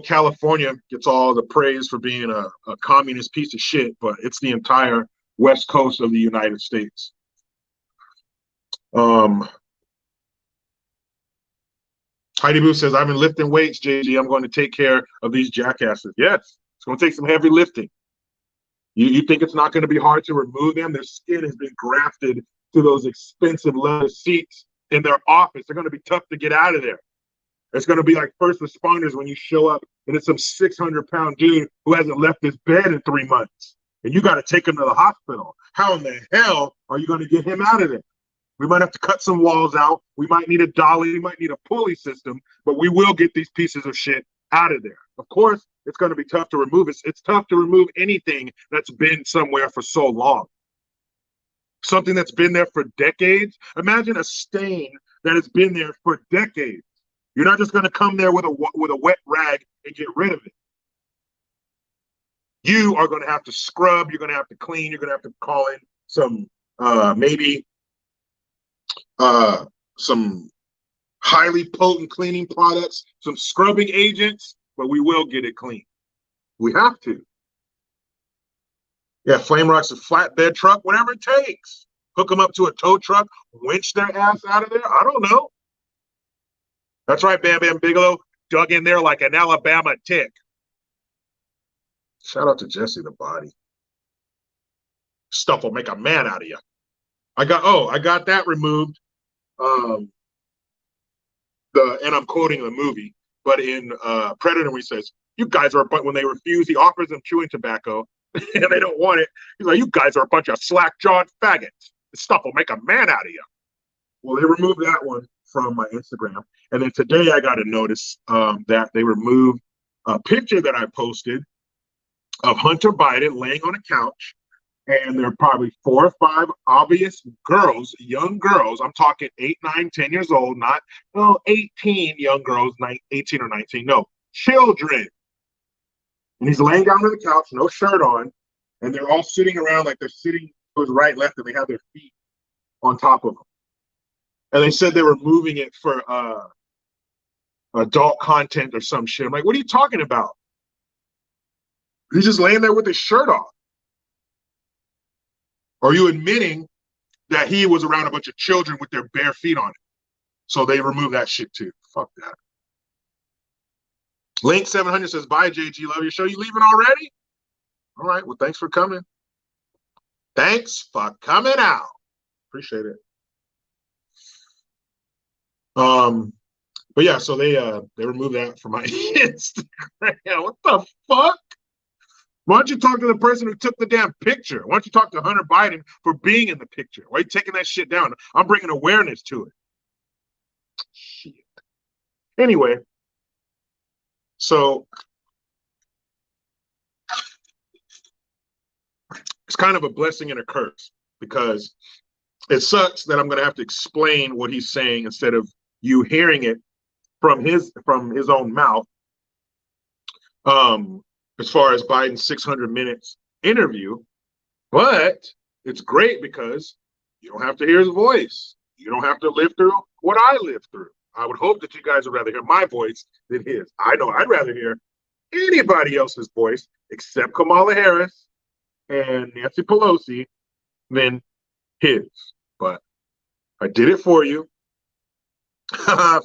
California gets all the praise for being a communist piece of shit, but it's the entire west coast of the United States. Heidi Boo says, I've been lifting weights, JG. I'm going to take care of these jackasses. Yes, it's going to take some heavy lifting. You think it's not going to be hard to remove them? Their skin has been grafted to those expensive leather seats in their office. They're going to be tough to get out of there. It's going to be like first responders when you show up and it's some 600-pound dude who hasn't left his bed in 3 months. And you got to take him to the hospital. How in the hell are you going to get him out of there? We might have to cut some walls out. We might need a dolly. We might need a pulley system, but we will get these pieces of shit out of there. Of course, it's going to be tough to remove. It's tough to remove anything that's been somewhere for so long. Something that's been there for decades. Imagine a stain that has been there for decades. You're not just going to come there with a wet rag and get rid of it. You are going to have to scrub. You're going to have to clean. You're going to have to call in some maybe some highly potent cleaning products, some scrubbing agents, but we will get it clean. We have to. Yeah, Flame Rock's a flatbed truck, whatever it takes. Hook them up to a tow truck, winch their ass out of there. I don't know. That's right, Bam Bam Bigelow. Dug in there like an Alabama tick. Shout out to Jesse the Body. Stuff will make a man out of you. I got that removed. And I'm quoting the movie, but in Predator, he says, "You guys are," but when they refuse, he offers them chewing tobacco, and they don't want it. He's like, "You guys are a bunch of slack-jawed faggots. This stuff will make a man out of you." Well, they removed that one from my Instagram, and then today I got a notice that they removed a picture that I posted of Hunter Biden laying on a couch, and there are probably 4 or 5 obvious girls, young girls. I'm talking 8, 9, 10 years old, not 18 young girls, 18 or 19. No, children. And he's laying down on the couch, no shirt on, and they're all sitting around like they're sitting to his right, left, and they have their feet on top of them. And they said they were moving it for adult content or some shit. I'm like, what are you talking about? He's just laying there with his shirt off. Are you admitting that he was around a bunch of children with their bare feet on it? So they removed that shit too. Fuck that. Link 700 says, "Bye, JG. Love your show. You leaving already?" All right. Well, thanks for coming. Thanks for coming out. Appreciate it. But yeah, so they removed that from my Instagram. What the fuck? Why don't you talk to the person who took the damn picture? Why don't you talk to Hunter Biden for being in the picture? Why are you taking that shit down? I'm bringing awareness to it. Shit. Anyway, so it's kind of a blessing and a curse because it sucks that I'm going to have to explain what he's saying instead of you hearing it from his own mouth. As far as Biden's 600 minutes interview, but it's great because you don't have to hear his voice. You don't have to live through what I lived through. I would hope that you guys would rather hear my voice than his. I know I'd rather hear anybody else's voice except Kamala Harris and Nancy Pelosi than his. But I did it for you.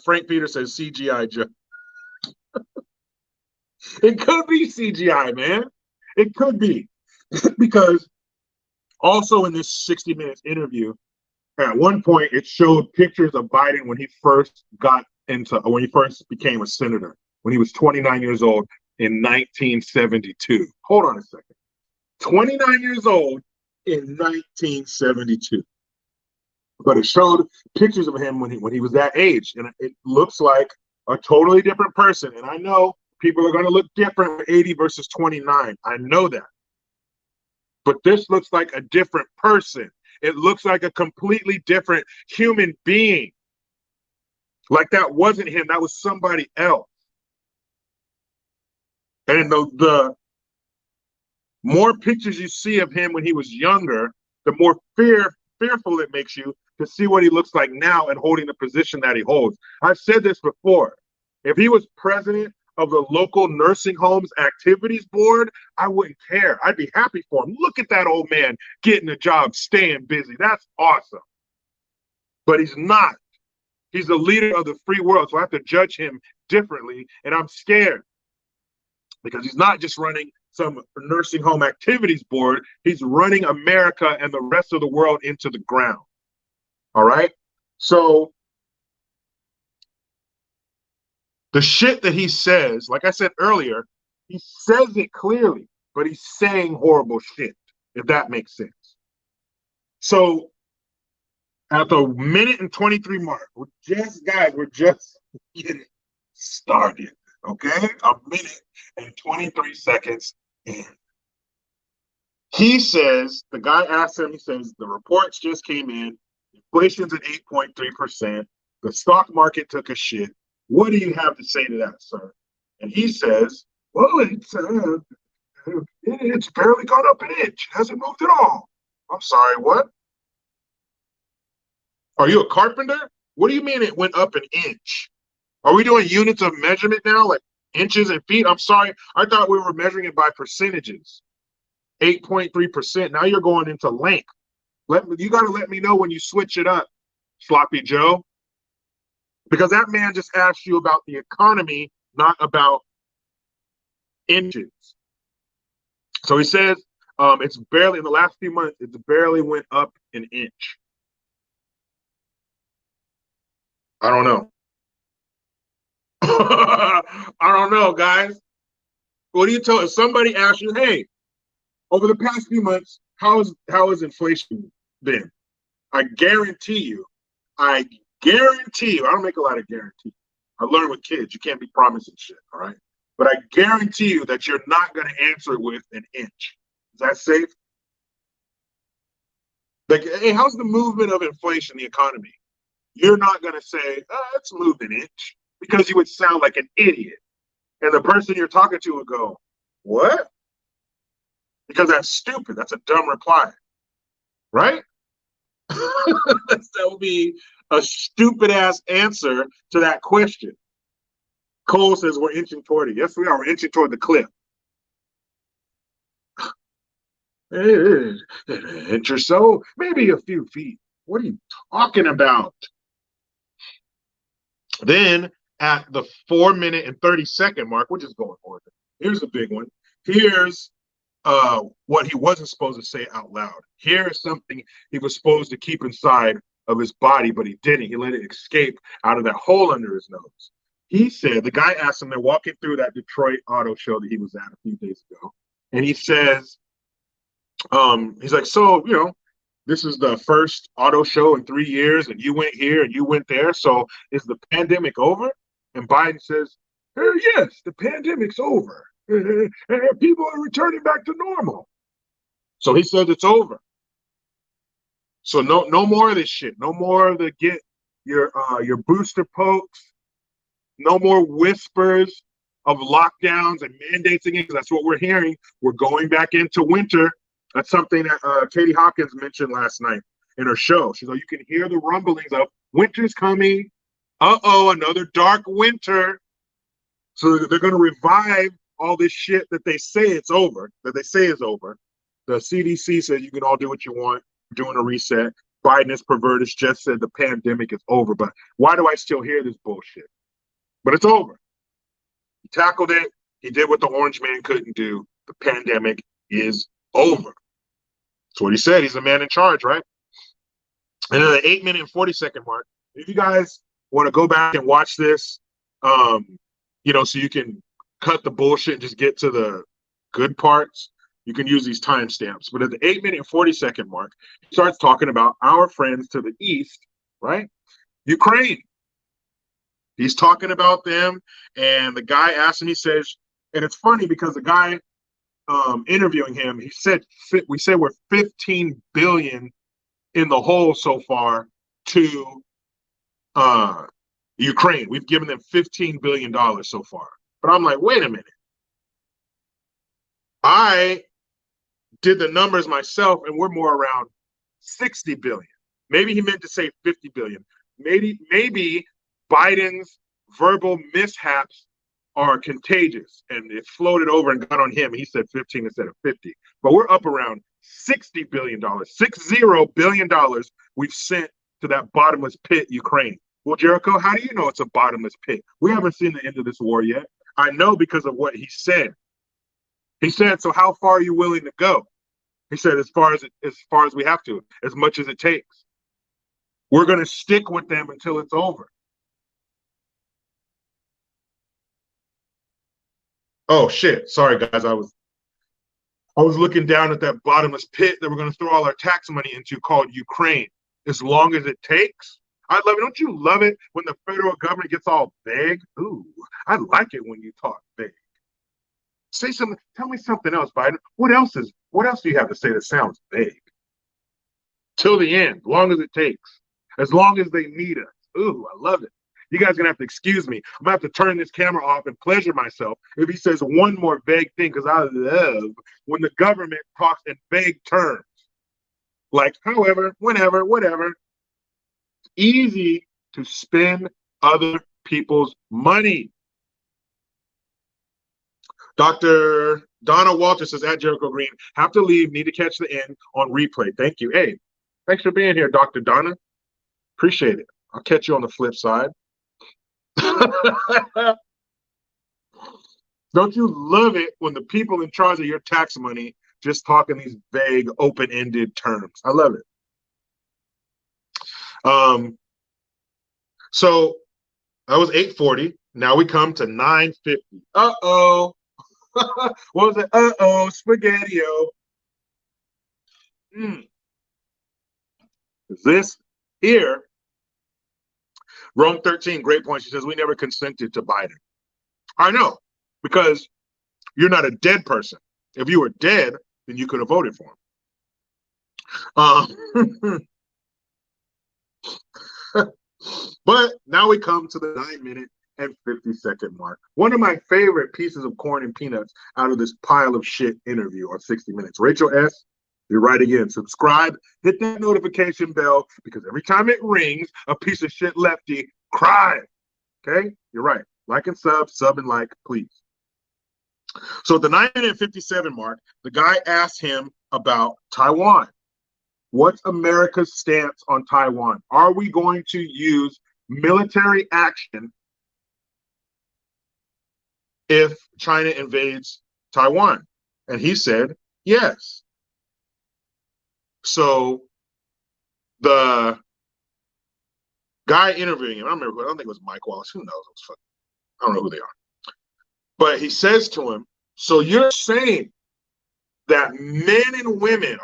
Frank Peter says CGI Joe. It could be CGI, man. It could be. Because also in this 60 Minutes interview, at one point it showed pictures of Biden when he first became a senator, when he was 29 years old in 1972. Hold on a second. 29 years old in 1972. But it showed pictures of him when he was that age, and it looks like a totally different person. And I know people are going to look different with 80 versus 29. I know that. But this looks like a different person. It looks like a completely different human being. Like that wasn't him. That was somebody else. And the more pictures you see of him when he was younger, the more fearful it makes you to see what he looks like now and holding the position that he holds. I've said this before. If he was president of the local nursing homes activities board, I wouldn't care. I'd be happy for him. Look at that old man getting a job, staying busy. That's awesome. But he's not. He's the leader of the free world, so I have to judge him differently, and I'm scared because he's not just running some nursing home activities board. He's running America and the rest of the world into the ground. All right? So the shit that he says, like I said earlier, he says it clearly, but he's saying horrible shit, if that makes sense. So at the minute and 23 mark, we're just getting started, okay? A minute and 23 seconds in. He says, the guy asked him, he says, the reports just came in, inflation's at 8.3%, the stock market took a shit, What do you have to say to that, sir? And he says, well, it's barely gone up an inch. It hasn't moved at all. I'm sorry, what? Are you a carpenter? What do you mean it went up an inch? Are we doing units of measurement now, like inches and feet? I'm sorry. I thought we were measuring it by percentages. 8.3%. Now you're going into length. You got to let me know when you switch it up, Sloppy Joe. Because that man just asked you about the economy, not about inches. So he says it's barely, in the last few months, it's barely went up an inch. I don't know. I don't know, guys. What do you tell if somebody asks you, hey, over the past few months, how has inflation been? I guarantee you, I don't make a lot of guarantees. I learned with kids, you can't be promising shit, all right? But I guarantee you that you're not going to answer it with an inch. Is that safe? Like, hey, how's the movement of inflation, the economy? You're not going to say, it's moved an inch, because you would sound like an idiot. And the person you're talking to would go, what? Because that's stupid. That's a dumb reply, right? That would be a stupid ass answer to that question. Cole says we're inching toward it. Yes, we are. We're inching toward the cliff. An inch or so, maybe a few feet. What are you talking about? Then at the 4-minute and 30-second mark, we're just going for it. Here's a big one. Here's what he wasn't supposed to say out loud. Here's something he was supposed to keep inside of his body, but he didn't. He let it escape out of that hole under his nose. He said, the guy asked him, they're walking through that Detroit auto show that he was at a few days ago. And he says, he's like, so, this is the first auto show in 3 years, and you went here and you went there. So is the pandemic over? And Biden says, yes, the pandemic's over. And people are returning back to normal. So he says it's over. So no more of this shit. No more of the get your booster pokes. No more whispers of lockdowns and mandates again, because that's what we're hearing. We're going back into winter. That's something that Katie Hopkins mentioned last night in her show. She's like, you can hear the rumblings of winter's coming. Uh-oh, another dark winter. So they're going to revive all this shit that they say it's over, that they say is over. The CDC says you can all do what you want, doing a reset. Bidenis Pervertis just said the pandemic is over. But why do I still hear this bullshit? But it's over. He tackled it. He did what the orange man couldn't do. The pandemic is over. That's what he said. He's the man in charge, right? And then the 8-minute and 40-second mark, if you guys want to go back and watch this, so you can cut the bullshit and just get to the good parts, you can use these timestamps. But at the 8-minute and 40-second mark, he starts talking about our friends to the east, right? Ukraine. He's talking about them, and the guy asked him, he says, and it's funny because the guy interviewing him, he said, we say we're 15 billion in the hole so far to Ukraine. We've given them $15 billion so far. But I'm like, wait a minute. I did the numbers myself, and we're more around 60 billion. Maybe he meant to say 50 billion. Maybe Biden's verbal mishaps are contagious, and it floated over and got on him. He said 15 instead of 50. But we're up around $60 billion, $60 billion we've sent to that bottomless pit, Ukraine. Well, Jericho, how do you know it's a bottomless pit? We haven't seen the end of this war yet. I know because of what he said. He said, so how far are you willing to go? He said, as far as we have to, as much as it takes. We're going to stick with them until it's over. Oh shit! Sorry, guys. I was looking down at that bottomless pit that we're going to throw all our tax money into, called Ukraine. As long as it takes. I love it. Don't you love it when the federal government gets all vague? Ooh, I like it when you talk vague. Say something. Tell me something else, Biden. What else do you have to say that sounds vague? Till the end, as long as it takes. As long as they need us. Ooh, I love it. You guys are going to have to excuse me. I'm going to have to turn this camera off and pleasure myself if he says one more vague thing, because I love when the government talks in vague terms. Like, however, whenever, whatever. It's easy to spend other people's money. Dr. Donna Walter says, at Jericho Green, have to leave, need to catch the end on replay. Thank you. Hey, thanks for being here, Dr. Donna. Appreciate it. I'll catch you on the flip side. Don't you love it when the people in charge of your tax money just talk in these vague, open-ended terms? I love it. So that was 8:40. Now we come to 9:50. Uh-oh. What was it? Uh-oh, spaghetti-o. This here, Rome 13, great point. She says, we never consented to Biden. I know, because you're not a dead person. If you were dead, then you could have voted for him. But now we come to the 9-minute and 50-second mark. One of my favorite pieces of corn and peanuts out of this pile of shit interview on 60 Minutes. Rachel S., you're right again. Subscribe, hit that notification bell, because every time it rings, a piece of shit lefty cries. Okay? You're right. Like and sub and like, please. So at the 9-minute and 57 mark, the guy asked him about Taiwan. What's America's stance on Taiwan? Are we going to use military action if China invades Taiwan? And he said, yes. So the guy interviewing him, I don't think it was Mike Wallace. Who knows? I don't know who they are. But he says to him, so you're saying that men and women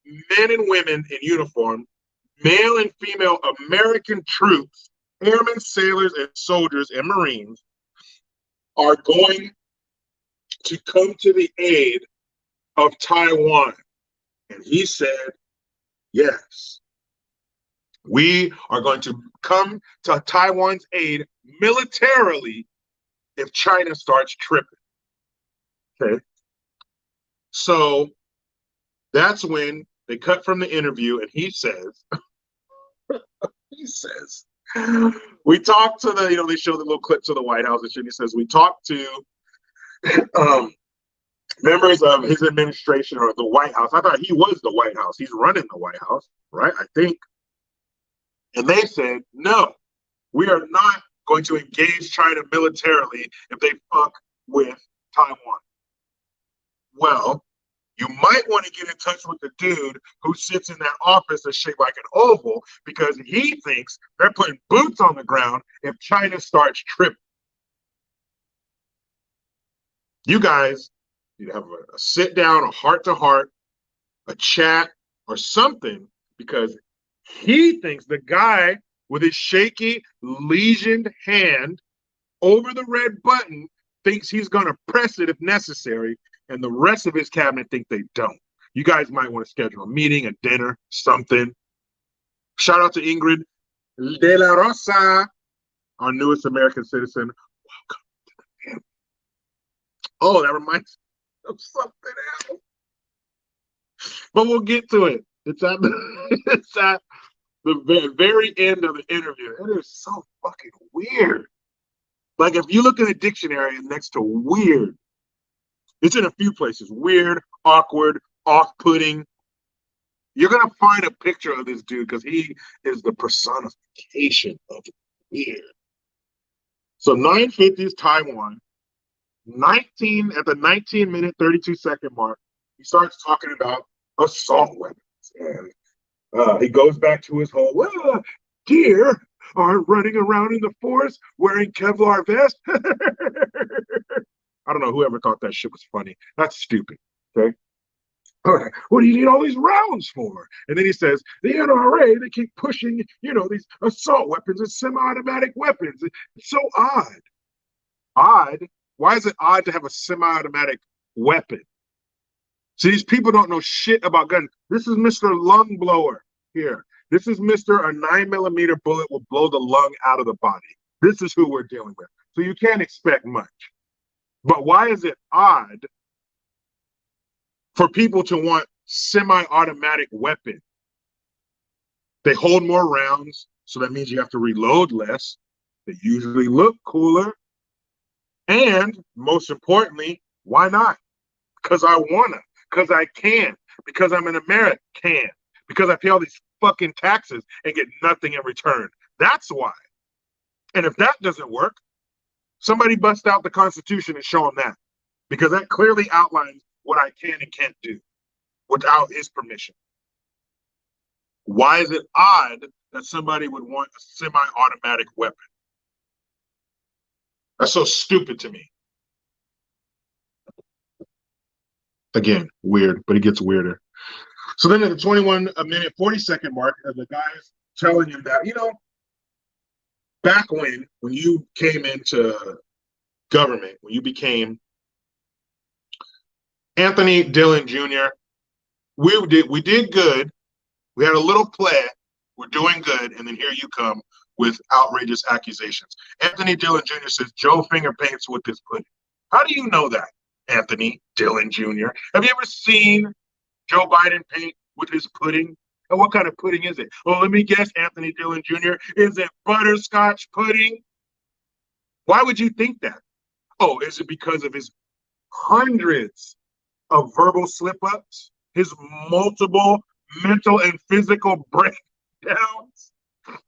in uniform, male and female American troops, airmen, sailors, and soldiers and Marines are going to come to the aid of Taiwan? And he said, yes. We are going to come to Taiwan's aid militarily if China starts tripping. Okay. So that's when they cut from the interview, and he says, we talked to the, they show the little clips of the White House and shit. He says, we talked to members of his administration or the White House. I thought he was the White House. He's running the White House, right? I think. And they said, no, we are not going to engage China militarily if they fuck with Taiwan. Well, you might want to get in touch with the dude who sits in that office that's shaped like an oval, because he thinks they're putting boots on the ground if China starts tripping. You guys need to have a sit down, a heart to heart, a chat or something, because he thinks the guy with his shaky, lesioned hand over the red button thinks he's going to press it if necessary, and the rest of his cabinet think they don't. You guys might want to schedule a meeting, a dinner, something. Shout out to Ingrid De La Rosa, our newest American citizen. Welcome to the family. Oh, that reminds me of something else. But we'll get to it. It's at the very end of the interview. It is so fucking weird. Like, if you look in the dictionary next to weird, it's in a few places. Weird, awkward, off-putting. You're going to find a picture of this dude because he is the personification of weird. So 9:50 is Taiwan. At the 19-minute, 32-second mark, he starts talking about assault weapons. And he goes back to his whole, well, deer aren't running around in the forest wearing Kevlar vests. I don't know whoever thought that shit was funny. That's stupid. Okay. All right. What do you need all these rounds for? And then he says, the NRA, they keep pushing, these assault weapons and semi-automatic weapons. It's so odd. Odd? Why is it odd to have a semi-automatic weapon? See, these people don't know shit about guns. This is Mr. Lung Blower here. This is Mr. A 9mm bullet will blow the lung out of the body. This is who we're dealing with. So you can't expect much. But why is it odd for people to want semi-automatic weapons? They hold more rounds, so that means you have to reload less. They usually look cooler. And most importantly, why not? Because I wanna, because I can, because I'm an American, because I pay all these fucking taxes and get nothing in return. That's why. And if that doesn't work, somebody bust out the Constitution and show them that. Because that clearly outlines what I can and can't do without his permission. Why is it odd that somebody would want a semi-automatic weapon? That's so stupid to me. Again, weird, but it gets weirder. So then at the 21-minute, 40-second mark, the guy's telling him that, back when you came into government, when you became Anthony Dillon Jr., we did good. We had a little play. We're doing good. And then here you come with outrageous accusations. Anthony Dillon Jr. says Joe finger paints with his pudding. How do you know that, Anthony Dillon Jr.? Have you ever seen Joe Biden paint with his pudding? And what kind of pudding is it? Well, let me guess, Anthony Dillon Jr. Is it butterscotch pudding? Why would you think that? Oh, is it because of his hundreds of verbal slip-ups? His multiple mental and physical breakdowns?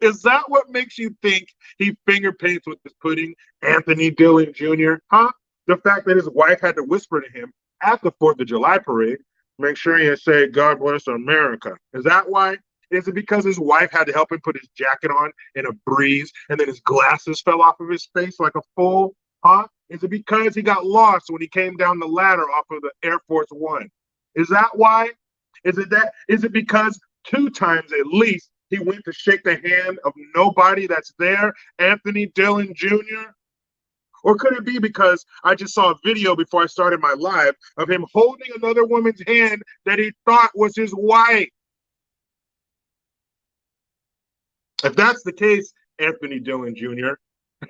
Is that what makes you think he finger paints with his pudding, Anthony Dillon Jr.? Huh? The fact that his wife had to whisper to him at the 4th of July parade, make sure you say, God bless America. Is that why? Is it because his wife had to help him put his jacket on in a breeze and then his glasses fell off of his face like a fool? Huh? Is it because he got lost when he came down the ladder off of the Air Force One? Is that why? Is it because 2 times at least he went to shake the hand of nobody that's there, Anthony Dillon Jr.? Or could it be because I just saw a video before I started my live of him holding another woman's hand that he thought was his wife? If that's the case, Anthony Dillon Jr.,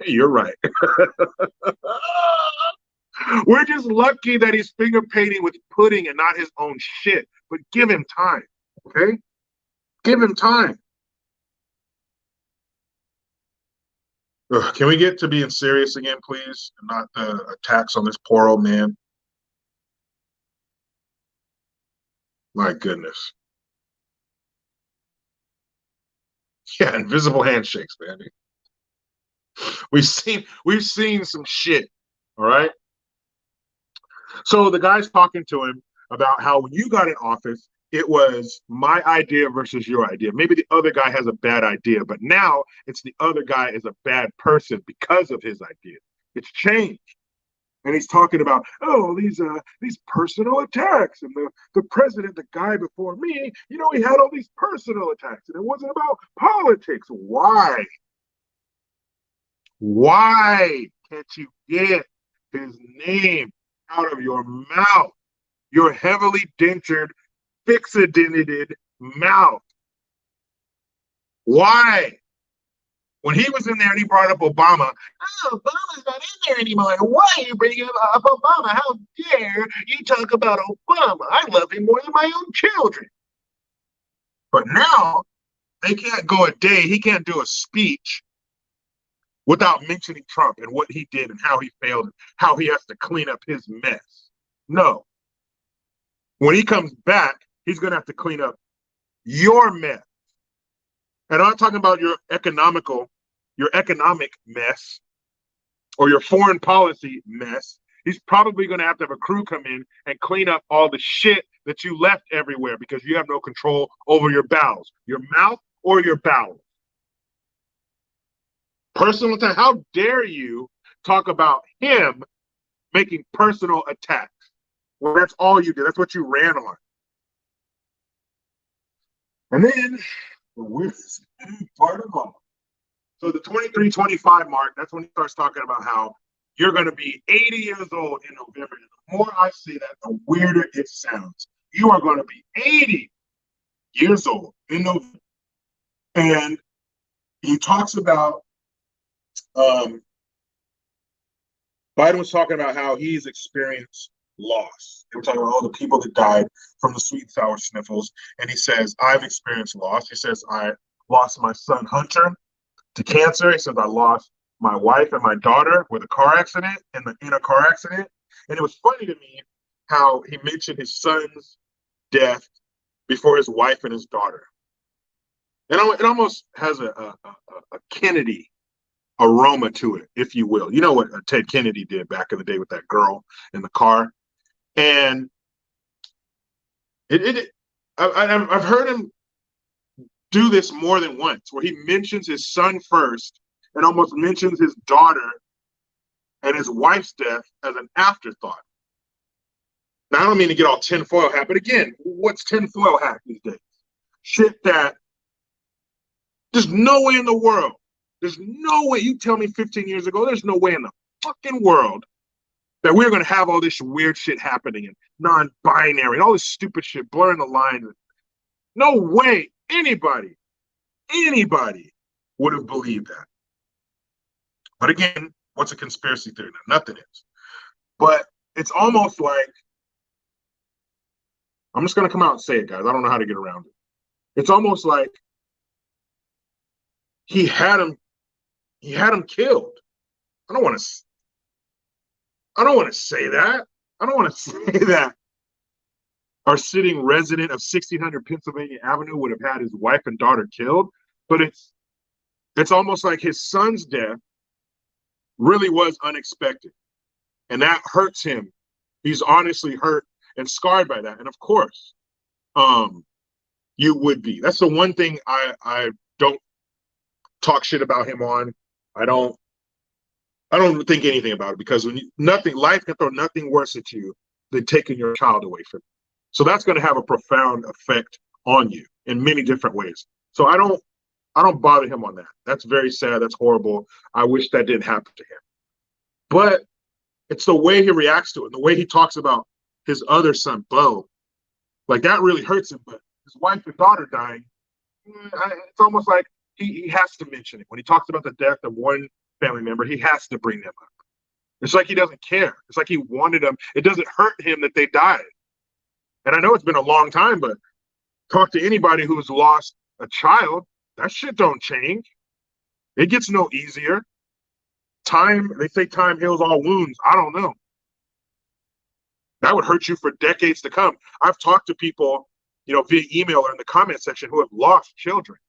you're right. We're just lucky that he's finger painting with pudding and not his own shit. But give him time, okay? Give him time. Ugh, can we get to being serious again, please? And not the attacks on this poor old man? My goodness. Yeah, invisible handshakes, man. We've seen some shit, all right? So the guy's talking to him about how when you got in office, it was my idea versus your idea. Maybe the other guy has a bad idea, but now it's the other guy is a bad person because of his idea. It's changed. And he's talking about, these personal attacks. And the president, the guy before me, he had all these personal attacks. And it wasn't about politics. Why? Why can't you get his name out of your mouth? Your heavily dentured, fixated mouth. Why? When he was in there and he brought up Obama, Obama's not in there anymore. Why are you bringing up Obama? How dare you talk about Obama? I love him more than my own children. But now, they can't go a day, he can't do a speech without mentioning Trump and what he did and how he failed and how he has to clean up his mess. No. When he comes back, he's going to have to clean up your mess. And I'm not talking about your economic mess or your foreign policy mess. He's probably going to have a crew come in and clean up all the shit that you left everywhere because you have no control over your bowels, your mouth or your bowels. Personal attack. How dare you talk about him making personal attacks? Well, that's all you did. That's what you ran on. And then the weirdest part of all. So the 23-25 mark, that's when he starts talking about how you're going to be 80 years old in November. And the more I say that, the weirder it sounds. You are going to be 80 years old in November. And he talks about Um, Biden was talking about how he's experienced loss. They were talking about all the people that died from the sweet and sour sniffles. And he says, I've experienced loss. He says, I lost my son, Hunter, to cancer. He says, I lost my wife and my daughter with a car accident, in a car accident. And it was funny to me how he mentioned his son's death before his wife and his daughter. And it almost has a Kennedy aroma to it, if you will. You know what Ted Kennedy did back in the day with that girl in the car, and I've heard him do this more than once, where he mentions his son first and almost mentions his daughter and his wife's death as an afterthought. Now, I don't mean to get all tinfoil hat, but again, what's tinfoil hat these days? Shit that there's no way in the world. There's no way. You tell me 15 years ago, there's no way in the fucking world that we're going to have all this weird shit happening and non-binary and all this stupid shit, blurring the lines. No way anybody would have believed that. But again, what's a conspiracy theory? Nothing is. But it's almost like, I'm just going to come out and say it, guys. I don't know how to get around it. It's almost like he had him killed. I don't want to say that. I don't want to say that our sitting resident of 1600 Pennsylvania Avenue would have had his wife and daughter killed, but it's almost like his son's death really was unexpected, and that hurts him. He's honestly hurt and scarred by that, and of course, you would be. That's the one thing I don't talk shit about him on. I don't think anything about it, because when life can throw nothing worse at you than taking your child away from you. So that's going to have a profound effect on you in many different ways. So I don't bother him on that. That's very sad. That's horrible. I wish that didn't happen to him. But it's the way he reacts to it, the way he talks about his other son, Bo. Like, that really hurts him. But his wife and daughter dying, it's almost like he has to mention it. When he talks about the death of one family member, he has to bring them up. It's like he doesn't care. It's like he wanted them. It doesn't hurt him that they died. And I know it's been a long time, but talk to anybody who's lost a child, that shit don't change. It gets no easier. They say time heals all wounds. I don't know. That would hurt you for decades to come. I've talked to people, via email or in the comment section, who have lost children.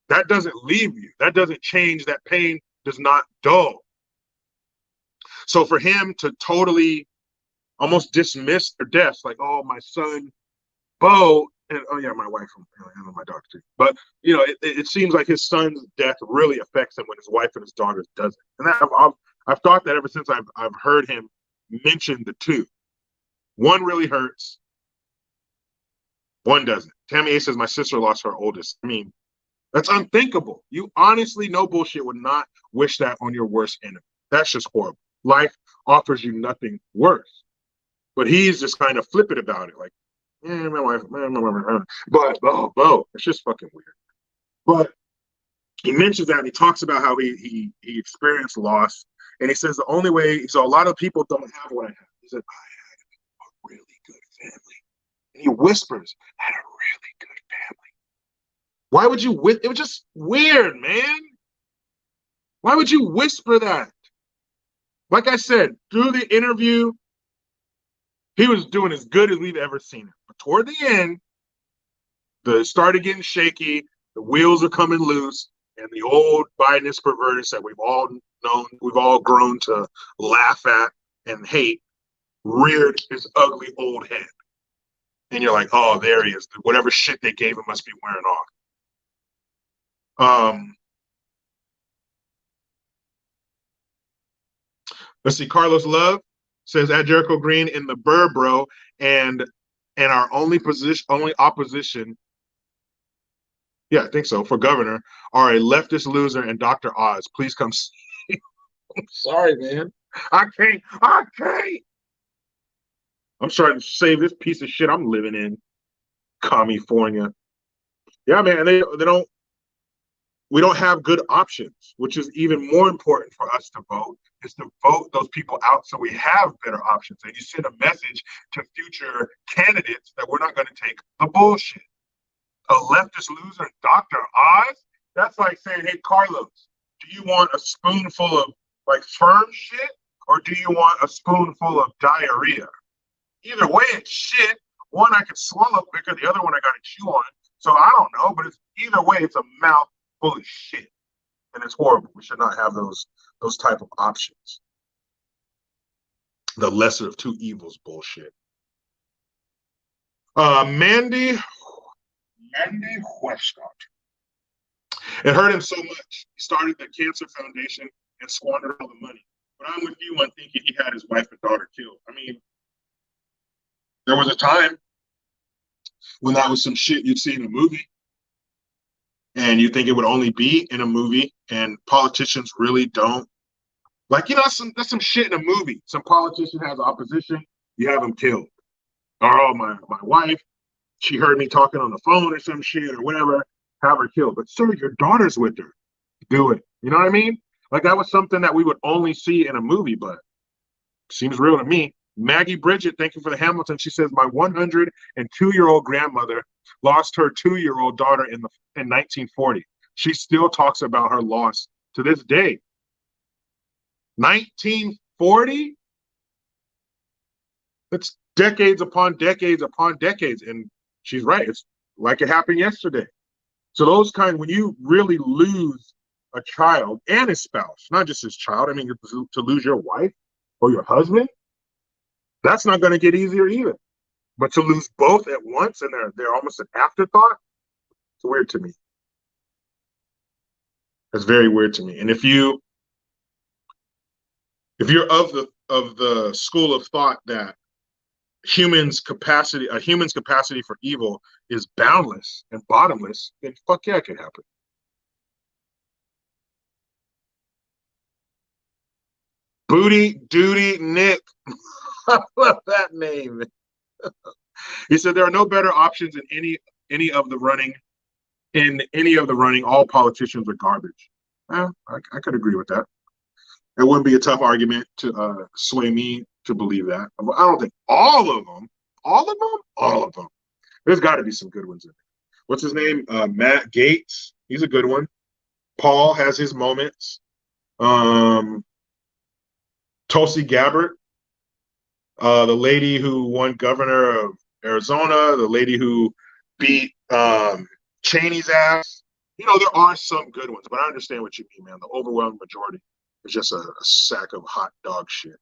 That doesn't leave you. That doesn't change. That pain does not dull. So for him to totally almost dismiss their deaths, like, oh, my son, Bo, and oh yeah, my wife and my daughter too. But it seems like his son's death really affects him when his wife and his daughter doesn't. And I've thought that ever since I've heard him mention the two. One really hurts, one doesn't. Tammy A says, my sister lost her oldest. I mean, that's unthinkable. You honestly, no bullshit, would not wish that on your worst enemy. That's just horrible. Life offers you nothing worse. But he's just kind of flippant about it, like, my wife, but Bo, it's just fucking weird. But he mentions that, and he talks about how he experienced loss, and he says the only way. So a lot of people don't have what I have. He said, I had a really good family, and he whispers, I had a really good family. Why would you it was just weird, man. Why would you whisper that? Like I said, through the interview, he was doing as good as we've ever seen him. But toward the end, it started getting shaky, the wheels are coming loose, and the old Bidenis Pervertis that we've all known, we've all grown to laugh at and hate, reared his ugly old head. And you're like, oh, there he is. Whatever shit they gave him must be wearing off. Let's see, Carlos Love says, at Jericho Green in the Burr, bro, and our only opposition, yeah, I think so, for governor, are a leftist loser and Dr. Oz. Please come see. I'm sorry, man. I can't. I'm trying to save this piece of shit I'm living in, California. Yeah, man, they don't. We don't have good options, which is even more important for us to vote, is to vote those people out so we have better options. And you send a message to future candidates that we're not going to take the bullshit. A leftist loser, Dr. Oz, that's like saying, hey, Carlos, do you want a spoonful of like firm shit or do you want a spoonful of diarrhea? Either way, it's shit. One I can swallow quicker, the other one I got to chew on. So I don't know, but it's either way, it's a mouth full of shit, and it's horrible. We should not have those type of options. The lesser of two evils bullshit. Mandy Westcott. It hurt him so much. He started the Cancer Foundation and squandered all the money. But I'm with you on thinking he had his wife and daughter killed. I mean, there was a time when that was some shit you'd see in a movie. And you think it would only be in a movie, and politicians really don't. Like, you know, that's some shit in a movie. Some politician has opposition, you have them killed. Or, oh, my wife, she heard me talking on the phone or some shit or whatever, have her killed. But, sir, your daughter's with her. Do it. You know what I mean? Like, that was something that we would only see in a movie, but seems real to me. Maggie Bridget, thank you for the Hamilton. She says, my 102-year-old grandmother lost her 2-year-old daughter in 1940. She still talks about her loss to this day. 1940? It's decades upon decades upon decades. And she's right. It's like it happened yesterday. So those kind, when you really lose a child and his spouse, not just his child, I mean, to lose your wife or your husband, that's not going to get easier either. But to lose both at once and they're almost an afterthought, it's weird to me. It's very weird to me. And if you're of the school of thought that a human's capacity for evil is boundless and bottomless, then fuck yeah, it can happen. Booty Duty Nick. I love that name. He said there are no better options in any of the running. In any of the running, all politicians are garbage. I could agree with that. It wouldn't be a tough argument to sway me to believe that. I don't think all of them. There's got to be some good ones in there. What's his name? Matt Gaetz. He's a good one. Paul has his moments. Tulsi Gabbard. The lady who won governor of Arizona, the lady who beat Cheney's ass. You know, there are some good ones, but I understand what you mean, man. The overwhelming majority is just a sack of hot dog shit.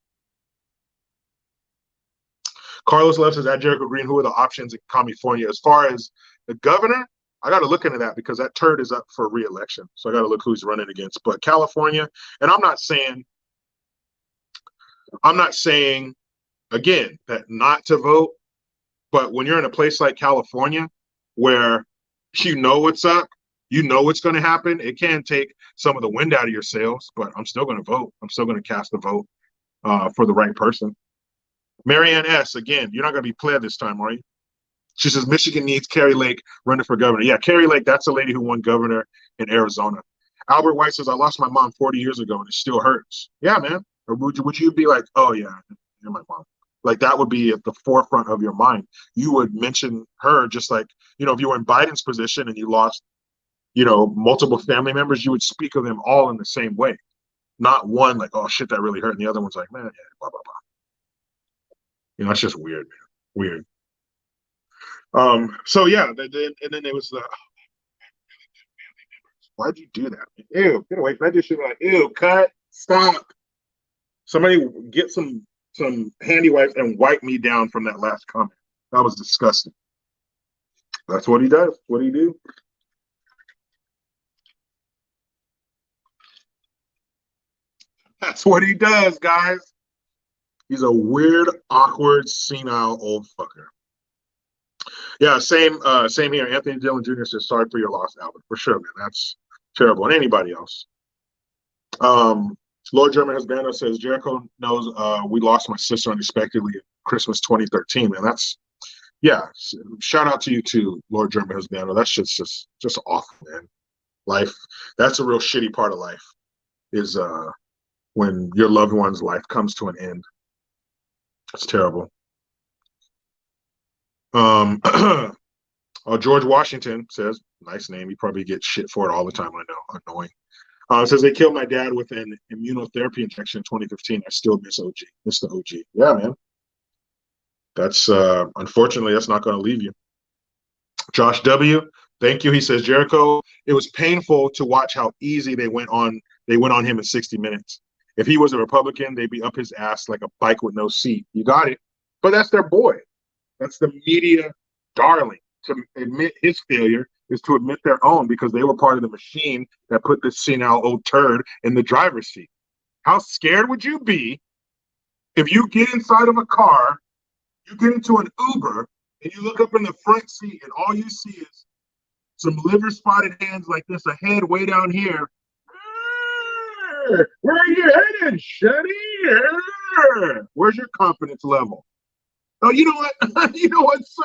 Carlos Love says, at Jericho Green, who are the options in California? As far as the governor, I got to look into that because that turd is up for re-election. So I got to look who's running against. But California, and I'm not saying, again, that not to vote, but when you're in a place like California where you know what's up, you know what's going to happen, it can take some of the wind out of your sails, but I'm still going to vote. I'm still going to cast a vote for the right person. Marianne S., again, you're not going to be pled this time, are you? She says, Michigan needs Carrie Lake running for governor. Yeah, Carrie Lake, that's the lady who won governor in Arizona. Albert White says, I lost my mom 40 years ago and it still hurts. Yeah, man. Or would you be like, oh, yeah, you're my mom? Like, that would be at the forefront of your mind. You would mention her just like, you know, if you were in Biden's position and you lost, you know, multiple family members, you would speak of them all in the same way. Not one like, oh, shit, that really hurt. And the other one's like, man, yeah, blah, blah, blah. You know, it's just weird, man. Weird. So, yeah, and then there was the, why'd you do that? Ew, get away. I just should be like, ew, cut, stop. Somebody get some handy wipes and wipe me down from that last comment. That was disgusting. That's what he does. What do you do? That's what he does, guys. He's a weird, awkward, senile old fucker. Yeah, same here. Anthony Dillon Jr. says, sorry for your loss, Albert. For sure, man. That's terrible. And anybody else. Lord German Husbando says, Jericho knows we lost my sister unexpectedly in Christmas 2013, man. That's, yeah, shout out to you too, Lord German Husbando. That's just awful, man. Life, that's a real shitty part of life, is when your loved one's life comes to an end. It's terrible. George Washington says, nice name. You probably get shit for it all the time. I know, annoying. Says they killed my dad with an immunotherapy injection in 2015. I still miss the OG. Yeah, man. That's unfortunately that's not going to leave you. Josh W. Thank you. He says, Jericho, it was painful to watch how easy they went on him in 60 minutes. If he was a Republican, they'd be up his ass like a bike with no seat. You got it. But that's their boy. That's the media darling. To admit his failure is to admit their own, because they were part of the machine that put this senile old turd in the driver's seat. How scared would you be if you get inside of a car, you get into an Uber, and you look up in the front seat, and all you see is some liver-spotted hands like this, a head way down here. Where are you headed, Shuddy? Where's your confidence level? Oh, you know what? You know what, sir?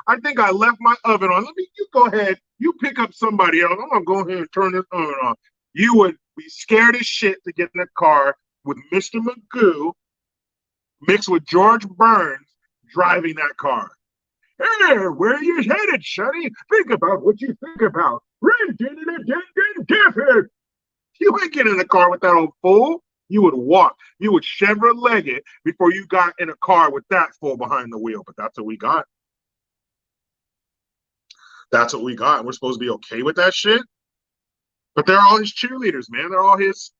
I think I left my oven on. You go ahead. You pick up somebody else. I'm gonna go ahead and turn this oven on. You would be scared as shit to get in a car with Mr. Magoo mixed with George Burns driving that car. Hey, where are you headed, Shuddy? Think about what you think about. You ain't getting in a car with that old fool. You would walk. You would Chevrolet it before you got in a car with that fool behind the wheel. But that's what we got. That's what we got. We're supposed to be okay with that shit. But they're all his cheerleaders, man. They're all his,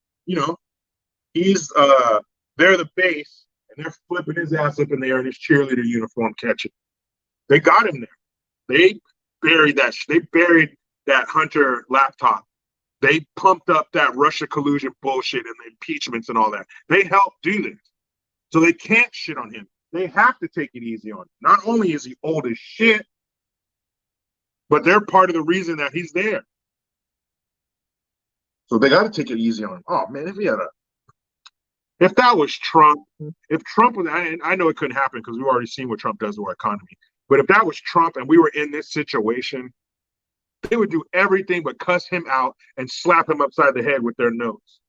he's they're the base, and they're flipping his ass up in the air in his cheerleader uniform catching. They got him there. They buried that Hunter laptop. They pumped up that Russia collusion bullshit and the impeachments and all that. They helped do this. So they can't shit on him. They have to take it easy on him. Not only is he old as shit, but they're part of the reason that he's there. So they got to take it easy on him. Oh, man, if that was Trump, if Trump was, I know it couldn't happen because we've already seen what Trump does to our economy. But if that was Trump and we were in this situation, they would do everything but cuss him out and slap him upside the head with their nose.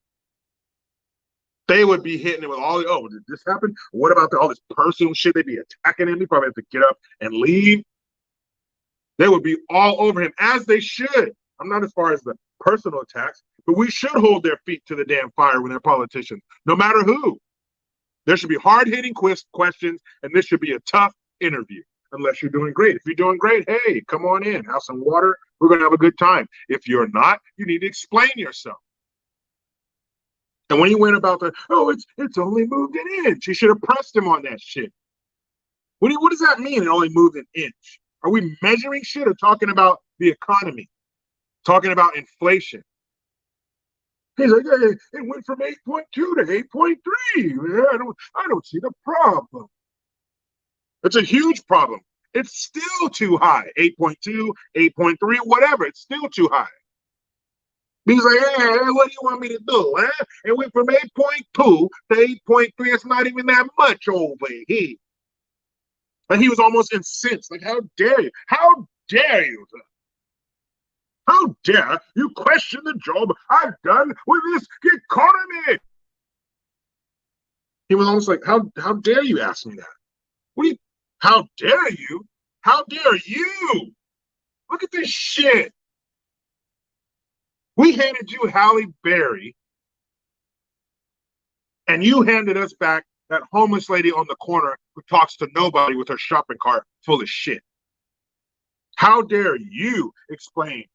They would be hitting him with all, did this happen? What about all this personal shit? They'd be attacking him. He probably have to get up and leave. They would be all over him, as they should. I'm not as far as the personal attacks, but we should hold their feet to the damn fire when they're politicians, no matter who. There should be hard-hitting questions, and this should be a tough interview. Unless you're doing great. If you're doing great, hey, come on in, have some water. We're going to have a good time. If you're not, you need to explain yourself. And when he went about it's only moved an inch. You should have pressed him on that shit. What does that mean, it only moved an inch? Are we measuring shit or talking about the economy? Talking about inflation? He's like, hey, it went from 8.2 to 8.3. Yeah, I don't see the problem. It's a huge problem. It's still too high. 8.2, 8.3, whatever. It's still too high. He's like, hey, what do you want me to do? Huh? It went from 8.2 to 8.3. It's not even that much over here. And he was almost incensed. Like, how dare you? How dare you? How dare you question the job I've done with this economy? He was almost like, how dare you ask me that? What do you? How dare you? How dare you? Look at this shit. We handed you Halle Berry, and you handed us back that homeless lady on the corner who talks to nobody with her shopping cart full of shit. How dare you explain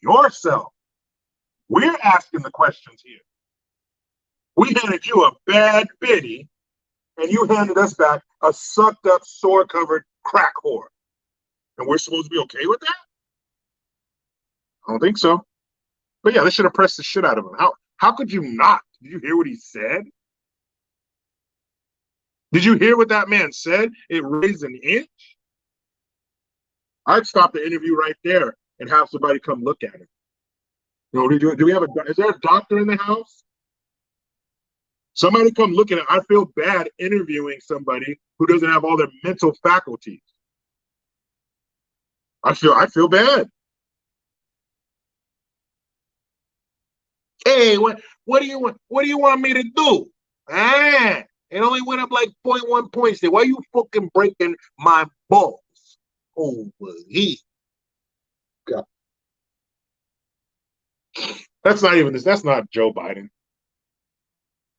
yourself? We're asking the questions here. We handed you a bad biddy, and you handed us back a sucked up, sore-covered crack whore. And we're supposed to be okay with that? I don't think so. But yeah, they should have pressed the shit out of him. How could you not? Did you hear what he said? Did you hear what that man said? It raised an inch? I'd stop the interview right there and have somebody come look at it. Do we have is there a doctor in the house? Somebody come look at it. I feel bad interviewing somebody who doesn't have all their mental faculties. I feel bad. Hey, what do you want? What do you want me to do? Ah, it only went up like 0.1 points there. Why are you fucking breaking my balls over here? God. That's not even this. That's not Joe Biden.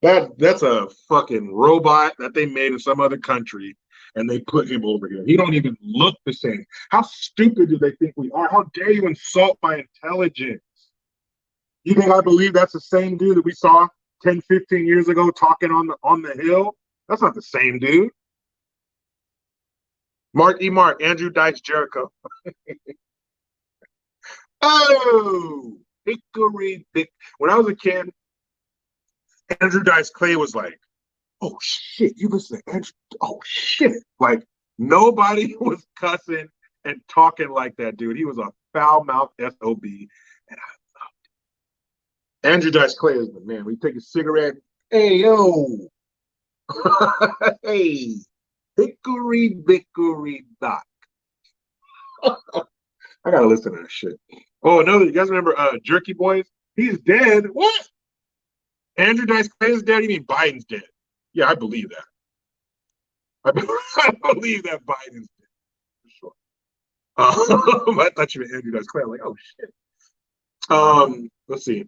That's a fucking robot that they made in some other country, and they put him over here. He don't even look the same. How stupid do they think we are? How dare you insult my intelligence? You think I believe that's the same dude that we saw 10, 15 years ago talking on the hill? That's not the same dude. Mark E. Mark, Andrew Dice Jericho. Oh, hickory dick. When I was a kid, Andrew Dice Clay was like, oh shit, you listen to Andrew. Oh shit. Like nobody was cussing and talking like that dude. He was a foul mouthed SOB. And Andrew Dice Clay is the man. We take a cigarette. Hey, yo. Hey, hickory dickory dock. I gotta listen to that shit. Oh, no, you guys remember Jerky Boys? He's dead. What? Andrew Dice Clay is dead? You mean Biden's dead? Yeah, I believe that. I believe that Biden's dead for sure. I thought you meant Andrew Dice Clay. I'm like, oh shit. Let's see.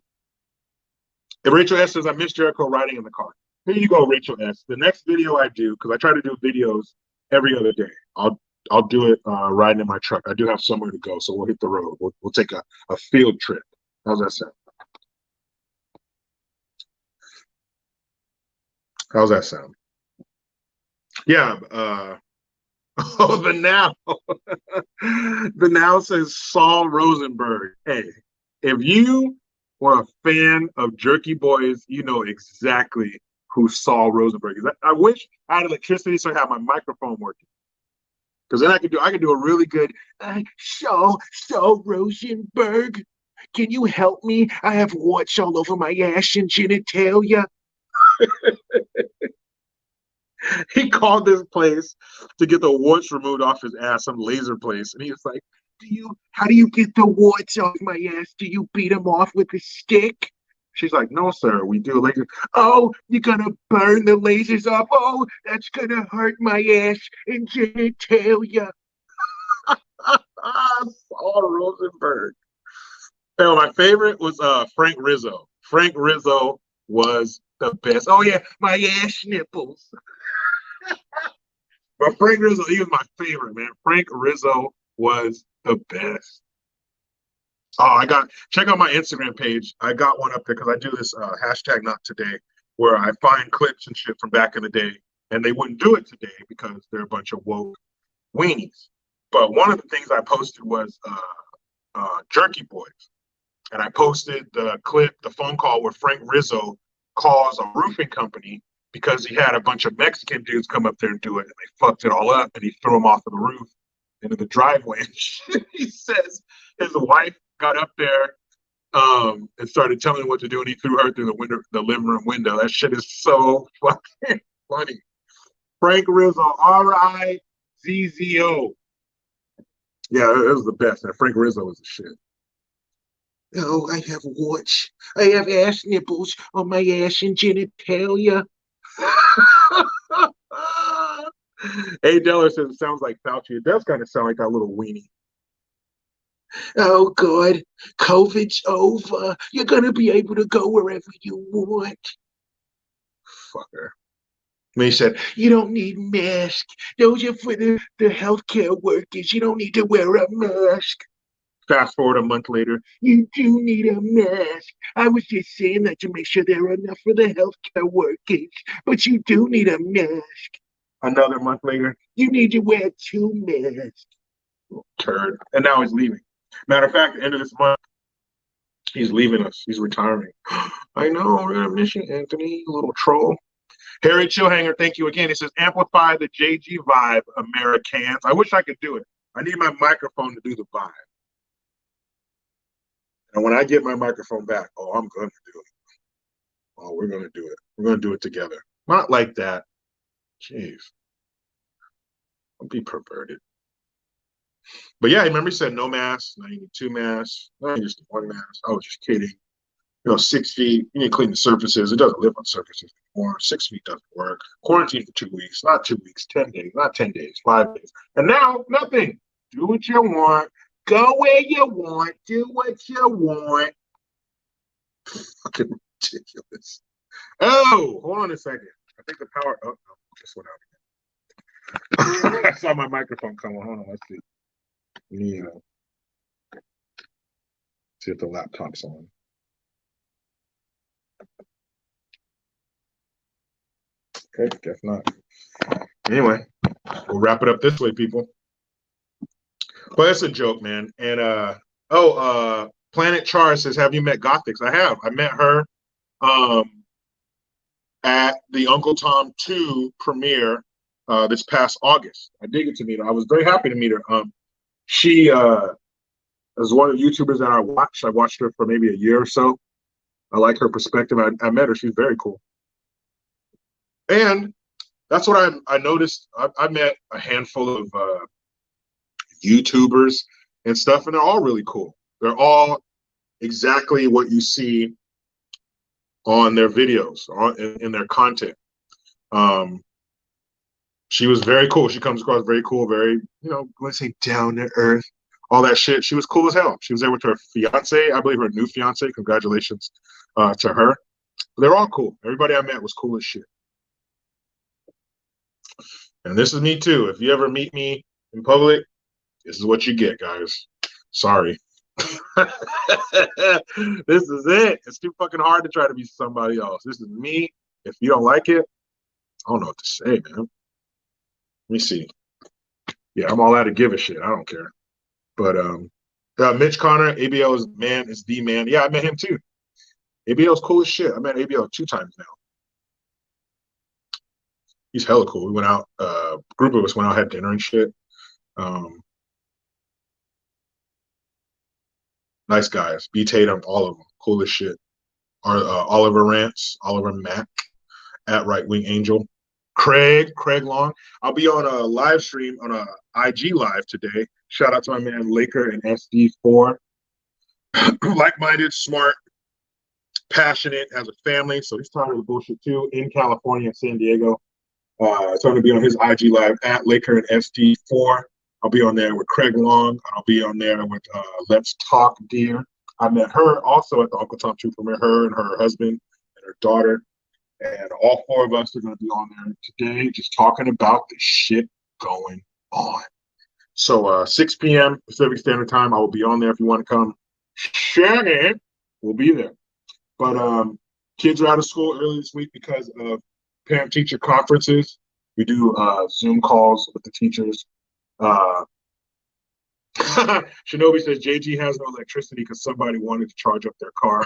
And Rachel S says, I miss Jericho riding in the car. Here you go, Rachel S. The next video I do, because I try to do videos every other day. I'll do it riding in my truck. I do have somewhere to go, so we'll hit the road. We'll take a field trip. How's that sound? How's that sound? Yeah. Oh, the now. The now says Saul Rosenberg. Hey, if you were a fan of Jerky Boys, you know exactly who Saul Rosenberg is. I wish I had electricity so I had my microphone working. Because then I could do a really good Saul Rosenberg. Can you help me? I have warts all over my ass and genitalia. He called this place to get the warts removed off his ass, some laser place, and he was like, how do you get the warts off my ass? Do you beat them off with a stick? She's like, no, sir, we do laser. Oh, you're gonna burn the lasers off. Oh, that's gonna hurt my ass and genitalia. Saul Rosenberg. Oh, my favorite was Frank Rizzo. Frank Rizzo was the best. Oh yeah, my ass nipples. But Frank Rizzo, he was my favorite, man. Frank Rizzo was the best. Oh, check out my Instagram page. I got one up there because I do this hashtag not today where I find clips and shit from back in the day, and they wouldn't do it today because they're a bunch of woke weenies. But one of the things I posted was Jerky Boys. And I posted the clip, the phone call where Frank Rizzo calls a roofing company because he had a bunch of Mexican dudes come up there and do it, and they fucked it all up, and he threw them off of the roof into the driveway. He says his wife got up there and started telling him what to do, and he threw her through the living room window. That shit is so fucking funny. Frank Rizzo, RIZZO. Yeah, it was the best. And Frank Rizzo was the shit. Oh, I have warts. I have ass nipples on my ass and genitalia. A. Deller says it sounds like Fauci. It does kind of sound like that little weenie. Oh, God. COVID's over. You're going to be able to go wherever you want. Fucker. And he said, you don't need masks. Those are for the healthcare workers. You don't need to wear a mask. Fast forward a month later, you do need a mask. I was just saying that to make sure there are enough for the healthcare workers, but you do need a mask. Another month later, you need to wear 2 masks. Turd. And now he's leaving. Matter of fact, at the end of this month, he's leaving us. He's retiring. I know, we're gonna miss you, Anthony, you little troll. Harry Chillhanger, thank you again. He says, amplify the JG vibe, Americans. I wish I could do it. I need my microphone to do the vibe. And when I get my microphone back, oh, I'm going to do it. Oh, we're going to do it. We're going to do it together. Not like that. Jeez. Don't be perverted. But yeah, I remember he said no mask. Now you need 2 masks. No, you just need 1 mask. I was just kidding. 6 feet. You need to clean the surfaces. It doesn't live on surfaces anymore. 6 feet doesn't work. Quarantine for 2 weeks, not 2 weeks, 10 days, not 10 days, 5 days. And now, nothing. Do what you want. Go where you want. Do what you want. Fucking ridiculous. Oh, hold on a second. I think the power. Oh, no, just went out again. I saw my microphone come on. Hold on. Let's see. Yeah. See if the laptop's on. Okay, guess not. Anyway, we'll wrap it up this way, people. But it's a joke, man. And Planet Char says, "Have you met Gothics?" I have. I met her at the Uncle Tom 2 premiere this past August. I did get to meet her. I was very happy to meet her. She is one of the YouTubers that I watched. I watched her for maybe a year or so. I like her perspective. I met her. She's very cool. And that's what I noticed. I met a handful of YouTubers and stuff, and they're all really cool. They're all exactly what you see on their videos, in their content. She was very cool. She comes across very cool, very, let's say down to earth, all that shit. She was cool as hell. She was there with her fiance, I believe her new fiance. Congratulations to her. They're all cool. Everybody I met was cool as shit. And this is me too. If you ever meet me in public, this is what you get, guys. Sorry. This is it. It's too fucking hard to try to be somebody else. This is me. If you don't like it, I don't know what to say, man. Let me see. Yeah, I'm all out of give a shit. I don't care. But Mitch Connor, ABL is the man. Yeah, I met him too. ABL's cool as shit. I met ABL 2 times now. He's hella cool. We went out, a group of us went out, had dinner and shit. Nice guys. B Tatum, all of them. Cool as shit. Oliver Rants, Oliver Mack, at Right Wing Angel. Craig Long. I'll be on a live stream on a IG live today. Shout out to my man Laker and SD4. Like-minded, smart, passionate, has a family, so he's tired of the bullshit too, in California, San Diego. So I'm going to be on his IG live at Laker and SD4. I'll be on there with Craig Long. I'll be on there with Let's Talk Dear. I met her also at the Uncle Tom 2 premiere, her and her husband and her daughter. And all 4 of us are going to be on there today just talking about the shit going on. So 6 p.m. Pacific Standard Time, I will be on there. If you want to come share it, we'll be there. But kids are out of school early this week because of parent-teacher conferences. We do Zoom calls with the teachers. Shinobi says JG has no electricity because somebody wanted to charge up their car.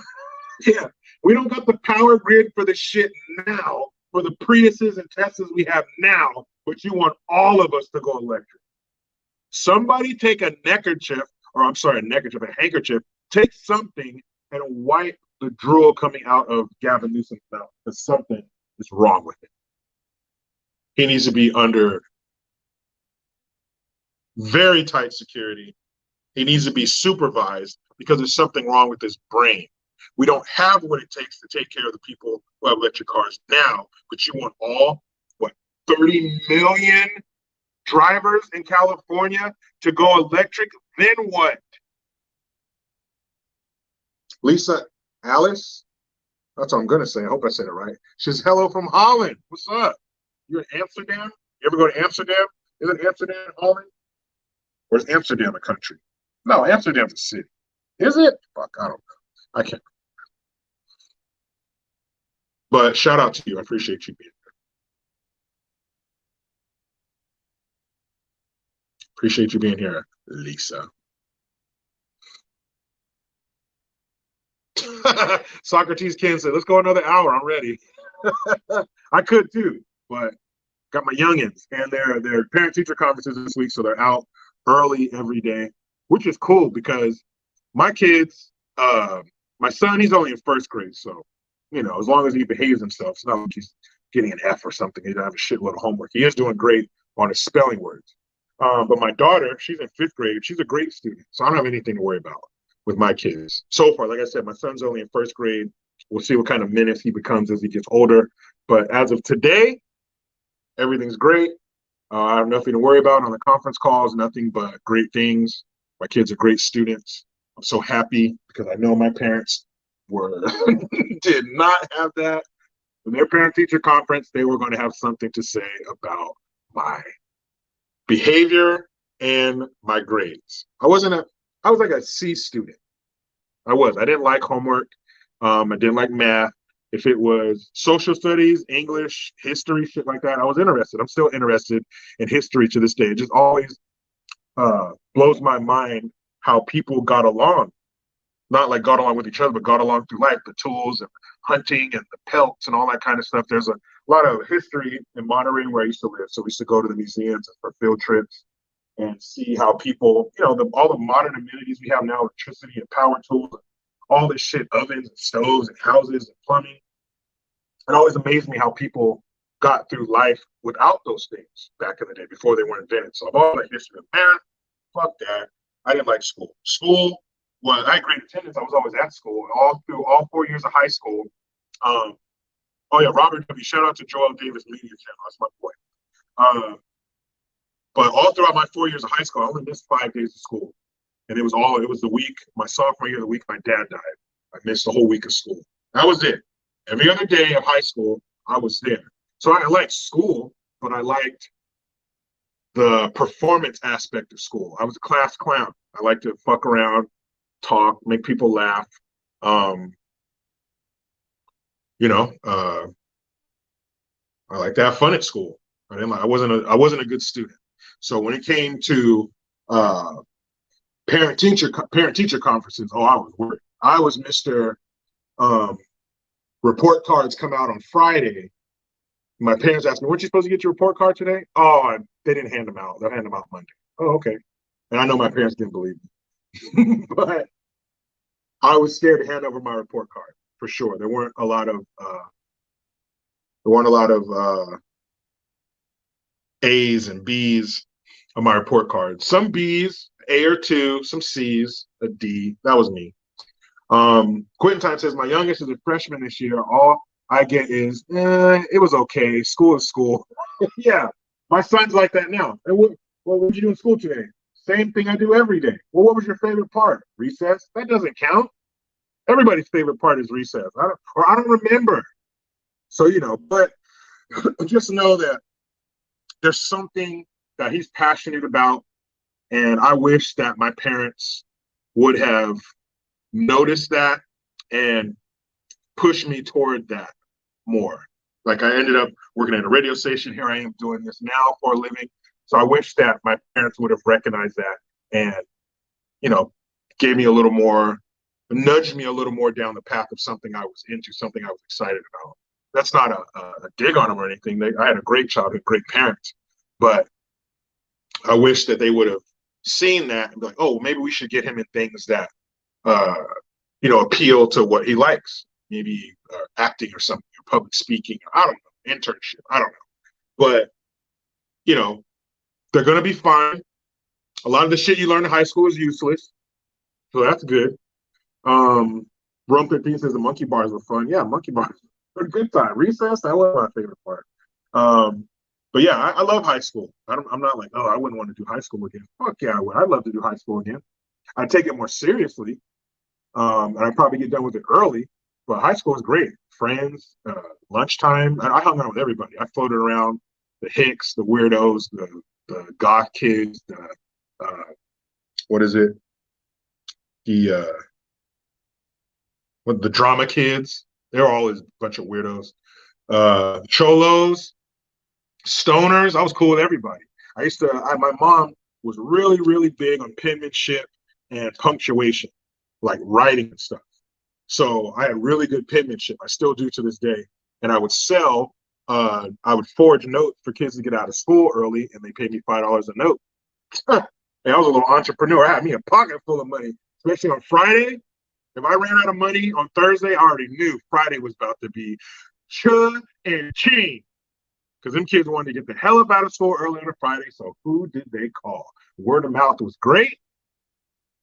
Yeah, we don't got the power grid for the shit now, for the Priuses and Teslas we have now, but you want all of us to go electric. Somebody take a handkerchief, take something and wipe the drool coming out of Gavin Newsom's mouth, because something is wrong with it. He needs to be under very tight security. He needs to be supervised because there's something wrong with his brain. We don't have what it takes to take care of the people who have electric cars now, but you want 30 million drivers in California to go electric? Then what? Lisa Alice? That's what I'm going to say. I hope I said it right. She says, hello from Holland. What's up? You're in Amsterdam? You ever go to Amsterdam? Isn't Amsterdam Holland? Or is Amsterdam a country? No, Amsterdam's a city. Is it? Fuck, I don't know. I can't. But shout out to you. I appreciate you being here. Appreciate you being here, Lisa. Socrates Ken said, let's go another hour. I'm ready. I could too, but got my youngins, and they're parent-teacher conferences this week, so they're out early every day, which is cool because my kids, my son, he's only in 1st grade, so as long as he behaves himself, it's not like he's getting an F or something. He doesn't have a shitload of homework. He is doing great on his spelling words. But my daughter, she's in 5th grade. She's a great student, so I don't have anything to worry about. with my kids. So far, like I said, my son's only in first grade. We'll see what kind of menace he becomes as he gets older. But as of today, everything's great. I have nothing to worry about on the conference calls, nothing but great things. My kids are great students. I'm so happy because I know my parents were did not have that. In their parent-teacher conference, they were going to have something to say about my behavior and my grades. I was like a C student. I didn't like homework. I didn't like math. If it was social studies, English, history, shit like that, I was interested. I'm still interested in history to this day. It just always blows my mind how people got along. Not like got along with each other, but got along through life, the tools and hunting and the pelts and all that kind of stuff. There's a lot of history in Monterey where I used to live. So we used to go to the museums for field trips and see how people, all the modern amenities we have now, electricity and power tools, all this shit, ovens and stoves and houses and plumbing. It always amazed me how people got through life without those things back in the day before they were invented. So I've always liked history of math. Fuck that. I didn't like school. I had great attendance. I was always at school through all 4 years of high school. Robert W. Shout out to Joel Davis Media Channel. That's my boy. But all throughout my 4 years of high school, I only missed 5 days of school. And it was the week, my sophomore year, the week my dad died. I missed the whole week of school. That was it. Every other day of high school, I was there. So I liked school, but I liked the performance aspect of school. I was a class clown. I liked to fuck around, talk, make people laugh. I like to have fun at school. I wasn't a good student. So when it came to parent teacher conferences, I was worried. I was Mr. Report cards come out on Friday. My parents asked me, "Weren't you supposed to get your report card today?" Oh, they didn't hand them out. They'll hand them out Monday. Oh, okay. And I know my parents didn't believe me, but I was scared to hand over my report card for sure. There weren't a lot of A's and B's on my report card. Some B's, A or two, some C's, a D. That was me. Quentin Time says my youngest is a freshman this year. All I get is, it was okay. School is school. Yeah, my son's like that now. And what did you do in school today? Same thing I do every day. Well, what was your favorite part? Recess? That doesn't count. Everybody's favorite part is recess. I don't remember. So, but just know that there's something that he's passionate about. And I wish that my parents would have noticed that and pushed me toward that more. Like I ended up working at a radio station. Here I am doing this now for a living. So I wish that my parents would have recognized that and, gave me a little more, nudged me a little more down the path of something I was into, something I was excited about. That's not a dig on them or anything. I had a great childhood, great parents, but I wish that they would have seen that and be like, oh, maybe we should get him in things that, appeal to what he likes. Maybe acting or something, or public speaking, or I don't know, internship. I don't know. But, they're going to be fine. A lot of the shit you learn in high school is useless. So that's good. Rumpet P says the monkey bars were fun. Yeah, monkey bars were a good time. Recess, that was my favorite part. But yeah, I love high school. I'm not like, oh, I wouldn't want to do high school again. Fuck yeah, I would. I'd love to do high school again. I'd take it more seriously. And I'd probably get done with it early. But high school is great. Friends, lunchtime. I hung out with everybody. I floated around the hicks, the weirdos, the goth kids, the drama kids. They're always a bunch of weirdos. Cholos, stoners. I was cool with everybody. My mom was really, really big on penmanship and punctuation, like writing and stuff. So I had really good penmanship. I still do to this day. And I would I would forge notes for kids to get out of school early, and they paid me $5 a note. And I was a little entrepreneur. I had me a pocket full of money, especially on Friday. If I ran out of money on Thursday, I already knew Friday was about to be cha and ching. Because them kids wanted to get the hell up out of school early on a Friday. So who did they call? Word of mouth was great.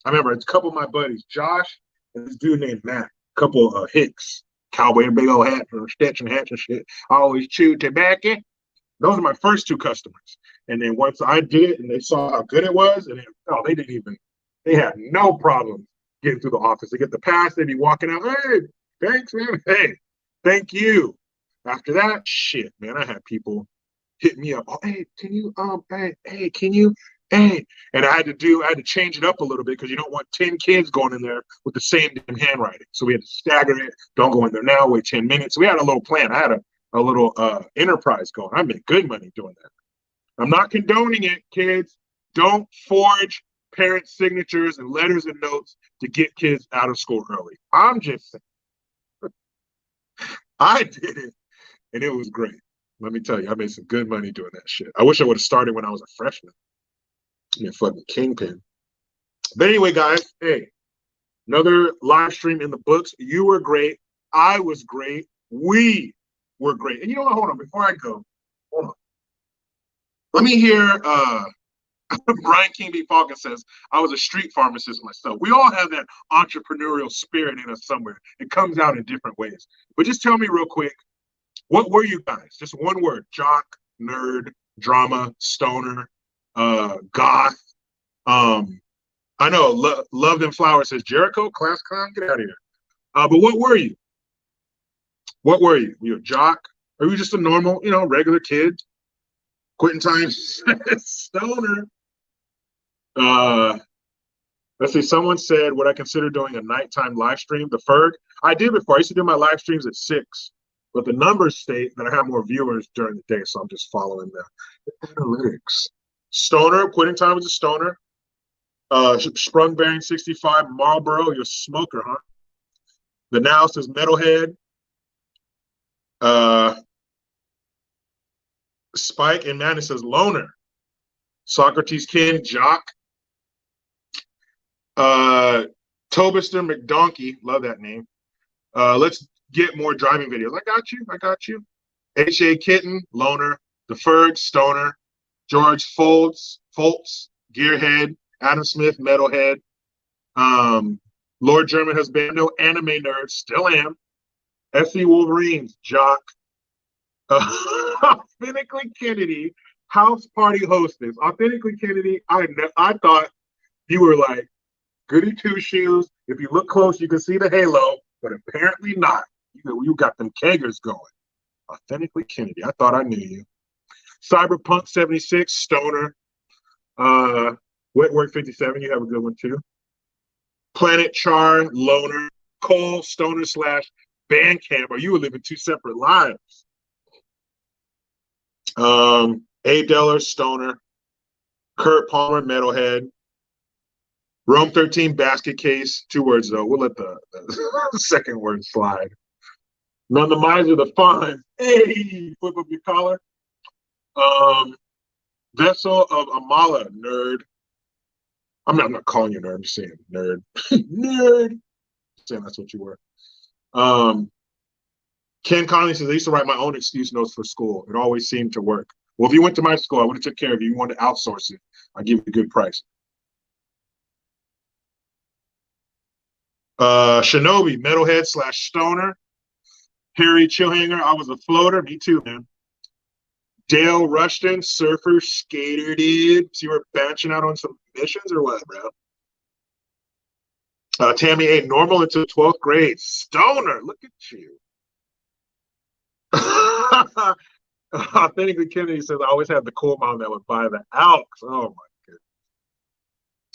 I remember it's a couple of my buddies, Josh and this dude named Matt, a couple Hicks, cowboy and big old hat and Stetson hats and shit. I always chew tobacco. Those are my first two customers. And then once I did it and they saw how good it was, and then, oh, they had no problem getting through the office. They get the pass, they'd be walking out, hey, thanks, man. Hey, thank you. After that, shit, man, I had people hit me up. Oh, hey, can you, can you, hey? And I had to change it up a little bit because you don't want 10 kids going in there with the same damn handwriting. So we had to stagger it. Don't go in there now, wait 10 minutes. So we had a little plan. I had a little enterprise going. I made good money doing that. I'm not condoning it, kids. Don't forge parents' signatures and letters and notes to get kids out of school early. I'm just saying. I did it, and it was great. Let me tell you, I made some good money doing that shit. I wish I would have started when I was a freshman. You fucking kingpin. But anyway, guys, hey, another live stream in the books. You were great. I was great. We were great. And you know what? Hold on. Before I go, hold on. Let me hear Brian King B. Falcon says, I was a street pharmacist myself. We all have that entrepreneurial spirit in us somewhere. It comes out in different ways. But just tell me real quick, what were you guys? Just one word: jock, nerd, drama, stoner, goth. I know Love Them Flowers says, Jericho, class clown, get out of here. But what were you? What were you? Were you a jock? Or were you just a normal, regular kid? Quitting time stoner. Let's see. Someone said, would I consider doing a nighttime live stream? The Ferg. I did before. I used to do my live streams at 6, but the numbers state that I have more viewers during the day, so I'm just following the analytics. Stoner. Quitting time was a stoner. Sprung Bearing 65. Marlboro. You're a smoker, huh? The Now says metalhead. Spike and Manny says loner. Socrates Ken, jock. Tobister McDonkey, love that name. Let's get more driving videos. I got you. H.A. Kitten, loner. The Ferg, stoner. George Foltz, gearhead. Adam Smith, metalhead. Lord German Husbando, anime nerd, still am. S.E. Wolverines, jock. Authentically Kennedy, house party hostess. Authentically Kennedy, I thought you were like goody two shoes. If you look close, you can see the halo, but apparently not. You got them keggers going. Authentically Kennedy, I thought I knew you. Cyberpunk 76, stoner. Wetwork 57, you have a good one too. Planet Char, loner. Cole, stoner / Bandcamp, or you were living two separate lives. A. Deller, stoner. Kurt Palmer, metalhead. Rome 13, basket case. 2 words though. We'll let the second word slide. None the miser, the fun. Hey, flip up your collar. Vessel of Amala, nerd. I'm not calling you nerd. I'm just saying nerd. Nerd. Saying that's what you were. Ken Conley says, I used to write my own excuse notes for school. It always seemed to work. Well, if you went to my school, I would have took care of you. You wanted to outsource it, I'd give you a good price. Shinobi, metalhead / stoner. Harry Chillhanger, I was a floater. Me too, man. Dale Rushton, surfer, skater, dude. So you were batching out on some missions or what, bro? Tammy A, normal until 12th grade. Stoner, look at you. Authentically Kennedy says, I always had the cool mom that would buy the Alks. Oh, my goodness.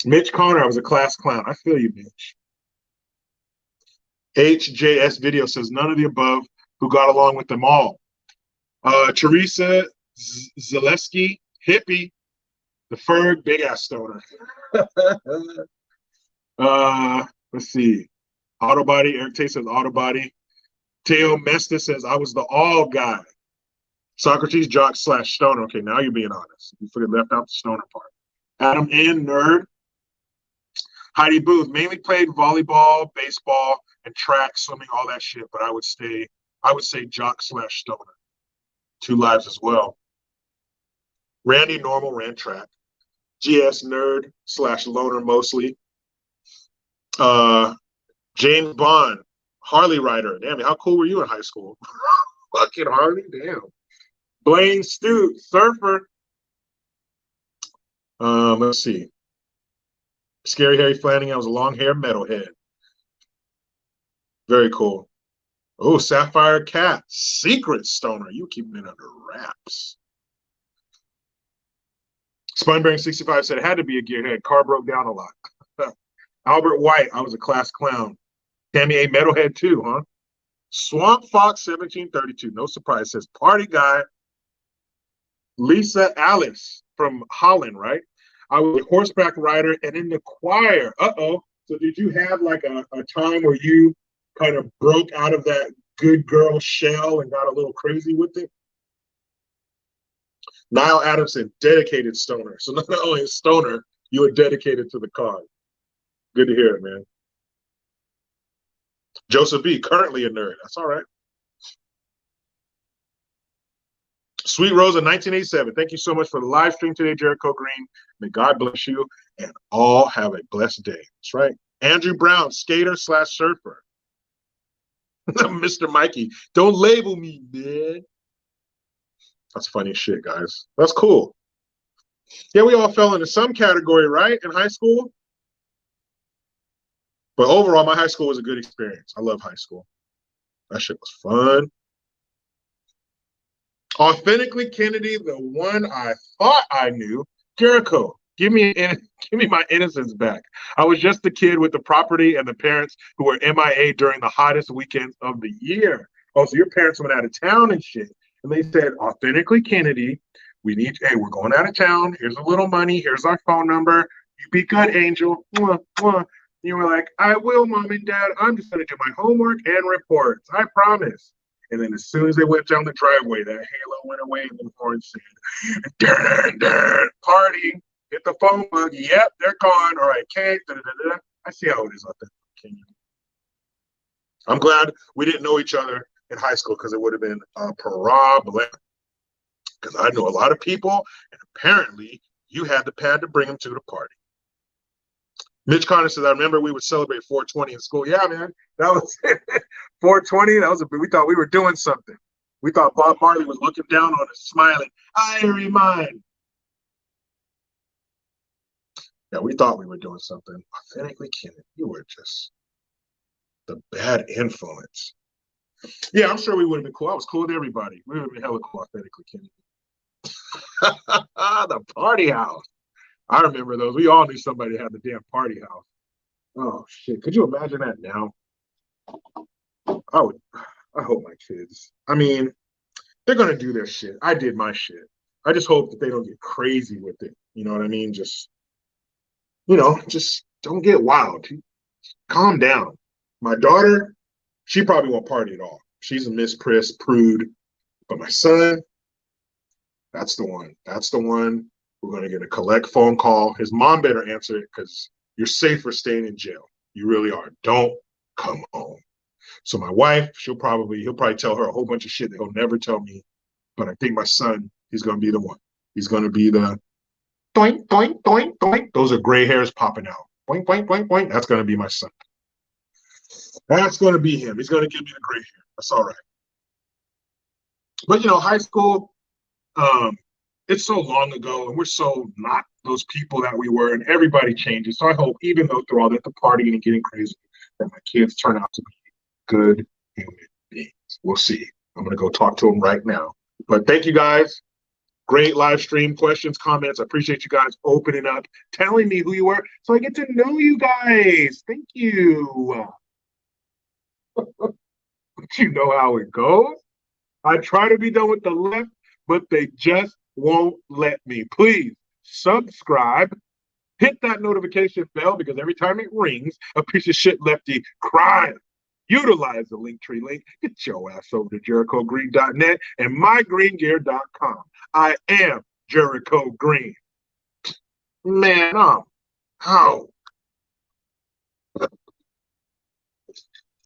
Mitch Connor, I was a class clown. I feel you, Mitch. HJS Video says, none of the above, who got along with them all. Teresa Zaleski, hippie. The Ferg, big ass stoner. Let's see. Autobody, Eric Tate says autobody. Teo Mesta says, I was the all guy. Socrates, jock / stoner. Okay, now you're being honest. You forget left out the stoner part. Adam N, nerd. Heidi Booth, mainly played volleyball, baseball, and track, swimming, all that shit, but I would say jock / stoner. 2 lives as well. Randy, normal, ran track. GS, nerd / loner mostly. James Bond, Harley rider. Damn, how cool were you in high school? Fucking Harley, damn. Blaine Stute, surfer. Let's see. Scary Harry Flanagan was a long hair metalhead. Very cool. Oh, Sapphire Cat, secret stoner. You keeping it under wraps. Spunbearing 65 said it had to be a gearhead. Car broke down a lot. Albert White, I was a class clown. Tammy A. Metalhead too, huh? Swamp Fox 1732, no surprise, says party guy. Lisa Alice from Holland, right? I was a horseback rider and in the choir. Uh-oh. So did you have like a time where you kind of broke out of that good girl shell and got a little crazy with it? Niall Adamson, dedicated stoner. So not only a stoner, you were dedicated to the cause. Good to hear it, man. Joseph B, currently a nerd. That's all right. Sweet Rosa, 1987. Thank you so much for the live stream today, Jericho Green. May God bless you and all have a blessed day. That's right. Andrew Brown, skater / surfer. Mr. Mikey, don't label me, man. That's funny shit, guys. That's cool. Yeah, we all fell into some category, right, in high school? But overall, my high school was a good experience. I love high school. That shit was fun. Authentically Kennedy, the one I thought I knew. Jericho, give me my innocence back. I was just a kid with the property and the parents who were MIA during the hottest weekends of the year. Oh, so your parents went out of town and shit. And they said, authentically Kennedy, hey, we're going out of town. Here's a little money. Here's our phone number. You be good, Angel. Mwah, mwah. You were like, I will, Mom and Dad. I'm just going to do my homework and reports. I promise. And then as soon as they went down the driveway, that halo went away and the horn said, darn, darn, party. Hit the phone book. Yep, they're gone. All right, cake. I see how it is out there. I'm glad we didn't know each other in high school because it would have been a problem. Because I know a lot of people, and apparently you had the pad to bring them to the party. Mitch Connor says, I remember we would celebrate 420 in school. Yeah, man, that was 420. We thought we were doing something. We thought Bob Marley was looking down on us, smiling. I remind. Yeah, we thought we were doing something. Authentically Kennedy, you were just the bad influence. Yeah, I'm sure we would have been cool. I was cool with everybody. We would have been hella cool, authentically Kennedy. The party house. I remember those. We all knew somebody that had the damn party house. Oh shit! Could you imagine that now? I hope my kids. I mean, they're gonna do their shit. I did my shit. I just hope that they don't get crazy with it. You know what I mean? Just don't get wild. Calm down. My daughter, she probably won't party at all. She's a Miss Press prude. But my son, that's the one. That's the one. We're going to get a collect phone call. His mom better answer it because you're safe for staying in jail. You really are. Don't come home. So my wife, he'll probably tell her a whole bunch of shit that he'll never tell me. But I think my son, he's going to be the one. He's going to be the doink, doink, doink, doink. Those are gray hairs popping out. Boink, boink, boink, boink. That's going to be my son. That's going to be him. He's going to give me the gray hair. That's all right. But, high school, it's so long ago, and we're so not those people that we were, and everybody changes. So I hope, even though through all that, the partying and getting crazy, that my kids turn out to be good human beings. We'll see. I'm going to go talk to them right now. But thank you, guys. Great live stream, questions, comments. I appreciate you guys opening up, telling me who you were, so I get to know you guys. Thank you. You know how it goes. I try to be done with the left, but they just won't let me. Please subscribe, hit that notification bell because every time it rings, a piece of shit lefty crying. Utilize the Linktree link. Get your ass over to JerichoGreen.net and mygreengear.com. I am Jericho Green. Man, I'm out.